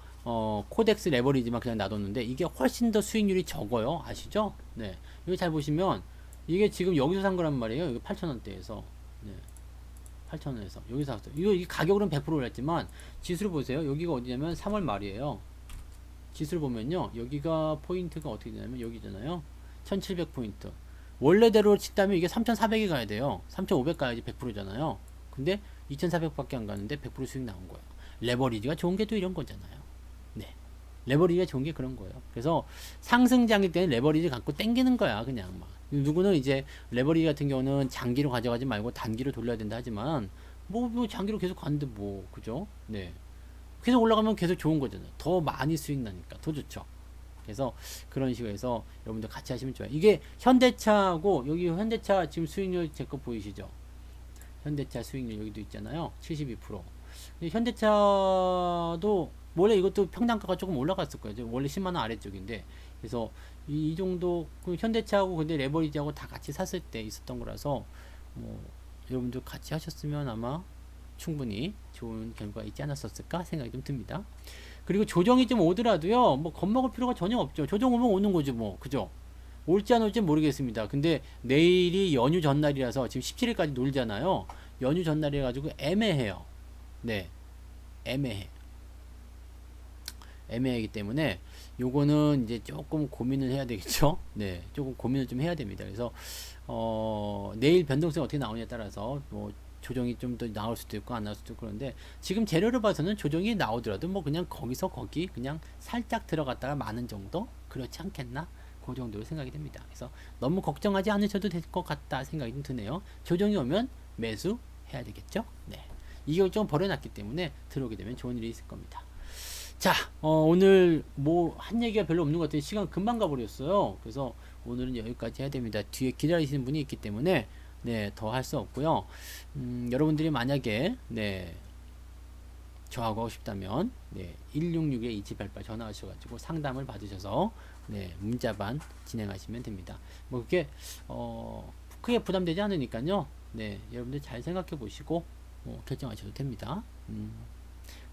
코덱스 레버리지만 그냥 놔뒀는데 이게 훨씬 더 수익률이 적어요. 아시죠? 네. 이거 잘 보시면 이게 지금 여기서 산 거란 말이에요. 이거 8,000원대에서. 네. 8,000원에서 여기서 샀어요. 이거 가격으로는 100% 올랐지만 지수를 보세요. 여기가 어디냐면 3월 말이에요. 지수를 보면요. 여기가 포인트가 어떻게 되냐면 여기잖아요. 1700포인트. 원래대로 치다면 이게 3400이 가야 돼요. 3500 가야지 100%잖아요. 근데 2400밖에 안 가는데 100% 수익 나온 거예요. 레버리지가 좋은 게 또 이런 거잖아요. 네. 레버리지가 좋은 게 그런 거예요. 그래서 상승장일 때는 레버리지 갖고 땡기는 거야. 그냥 막. 누구는 이제 레버리지 같은 경우는 장기로 가져가지 말고 단기로 돌려야 된다 하지만 뭐 장기로 계속 가는데 뭐 그죠? 네. 계속 올라가면 계속 좋은 거잖아요. 더 많이 수익 나니까 더 좋죠. 그래서 그런 식으로 해서 여러분들 같이 하시면 좋아요. 이게 현대차하고 여기 현대차 지금 수익률 제 거 보이시죠? 현대차 수익률 여기도 있잖아요. 72%. 현대차도 원래 이것도 평당가가 조금 올라갔을 거예요. 원래 10만원 아래쪽인데 그래서 이 정도 현대차하고 근데 레버리지하고 다 같이 샀을 때 있었던 거라서 뭐 여러분들 같이 하셨으면 아마 충분히 좋은 결과가 있지 않았었을까 생각이 좀 듭니다. 그리고 조정이 좀 오더라도요, 뭐 겁먹을 필요가 전혀 없죠. 조정 오면 오는 거지 뭐, 그죠? 올지 안 올지 모르겠습니다. 근데 내일이 연휴 전날이라서 지금 17일까지 놀잖아요. 연휴 전날이라 가지고 애매해요. 네, 애매하기 때문에 요거는 이제 조금 고민을 해야 되겠죠. 네, 조금 고민을 좀 해야 됩니다. 그래서 내일 변동성이 어떻게 나오냐에 따라서 뭐 조정이 좀 더 나올 수도 있고 안 나올 수도 있고 그런데 지금 재료를 봐서는 조정이 나오더라도 뭐 그냥 거기서 거기 그냥 살짝 들어갔다가 마는 정도 그렇지 않겠나 그 정도로 생각이 됩니다. 그래서 너무 걱정하지 않으셔도 될 것 같다 생각이 좀 드네요. 조정이 오면 매수해야 되겠죠. 네, 이걸 좀 버려놨기 때문에 들어오게 되면 좋은 일이 있을 겁니다. 자, 오늘 뭐 한 얘기가 별로 없는 것 같아요. 시간 금방 가버렸어요. 그래서 오늘은 여기까지 해야 됩니다. 뒤에 기다리시는 분이 있기 때문에 네, 더 할 수 없고요. 여러분들이 만약에 네, 저하고 하고 싶다면 네, 166-2788 전화하셔가지고 상담을 받으셔서 네, 문자반 진행하시면 됩니다. 뭐 그게 크게 부담되지 않으니까요. 네, 여러분들 잘 생각해 보시고 결정하셔도 됩니다.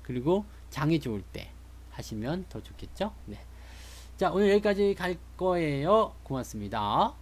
그리고 장이 좋을 때 하시면 더 좋겠죠. 네. 자, 오늘 여기까지 갈 거예요. 고맙습니다.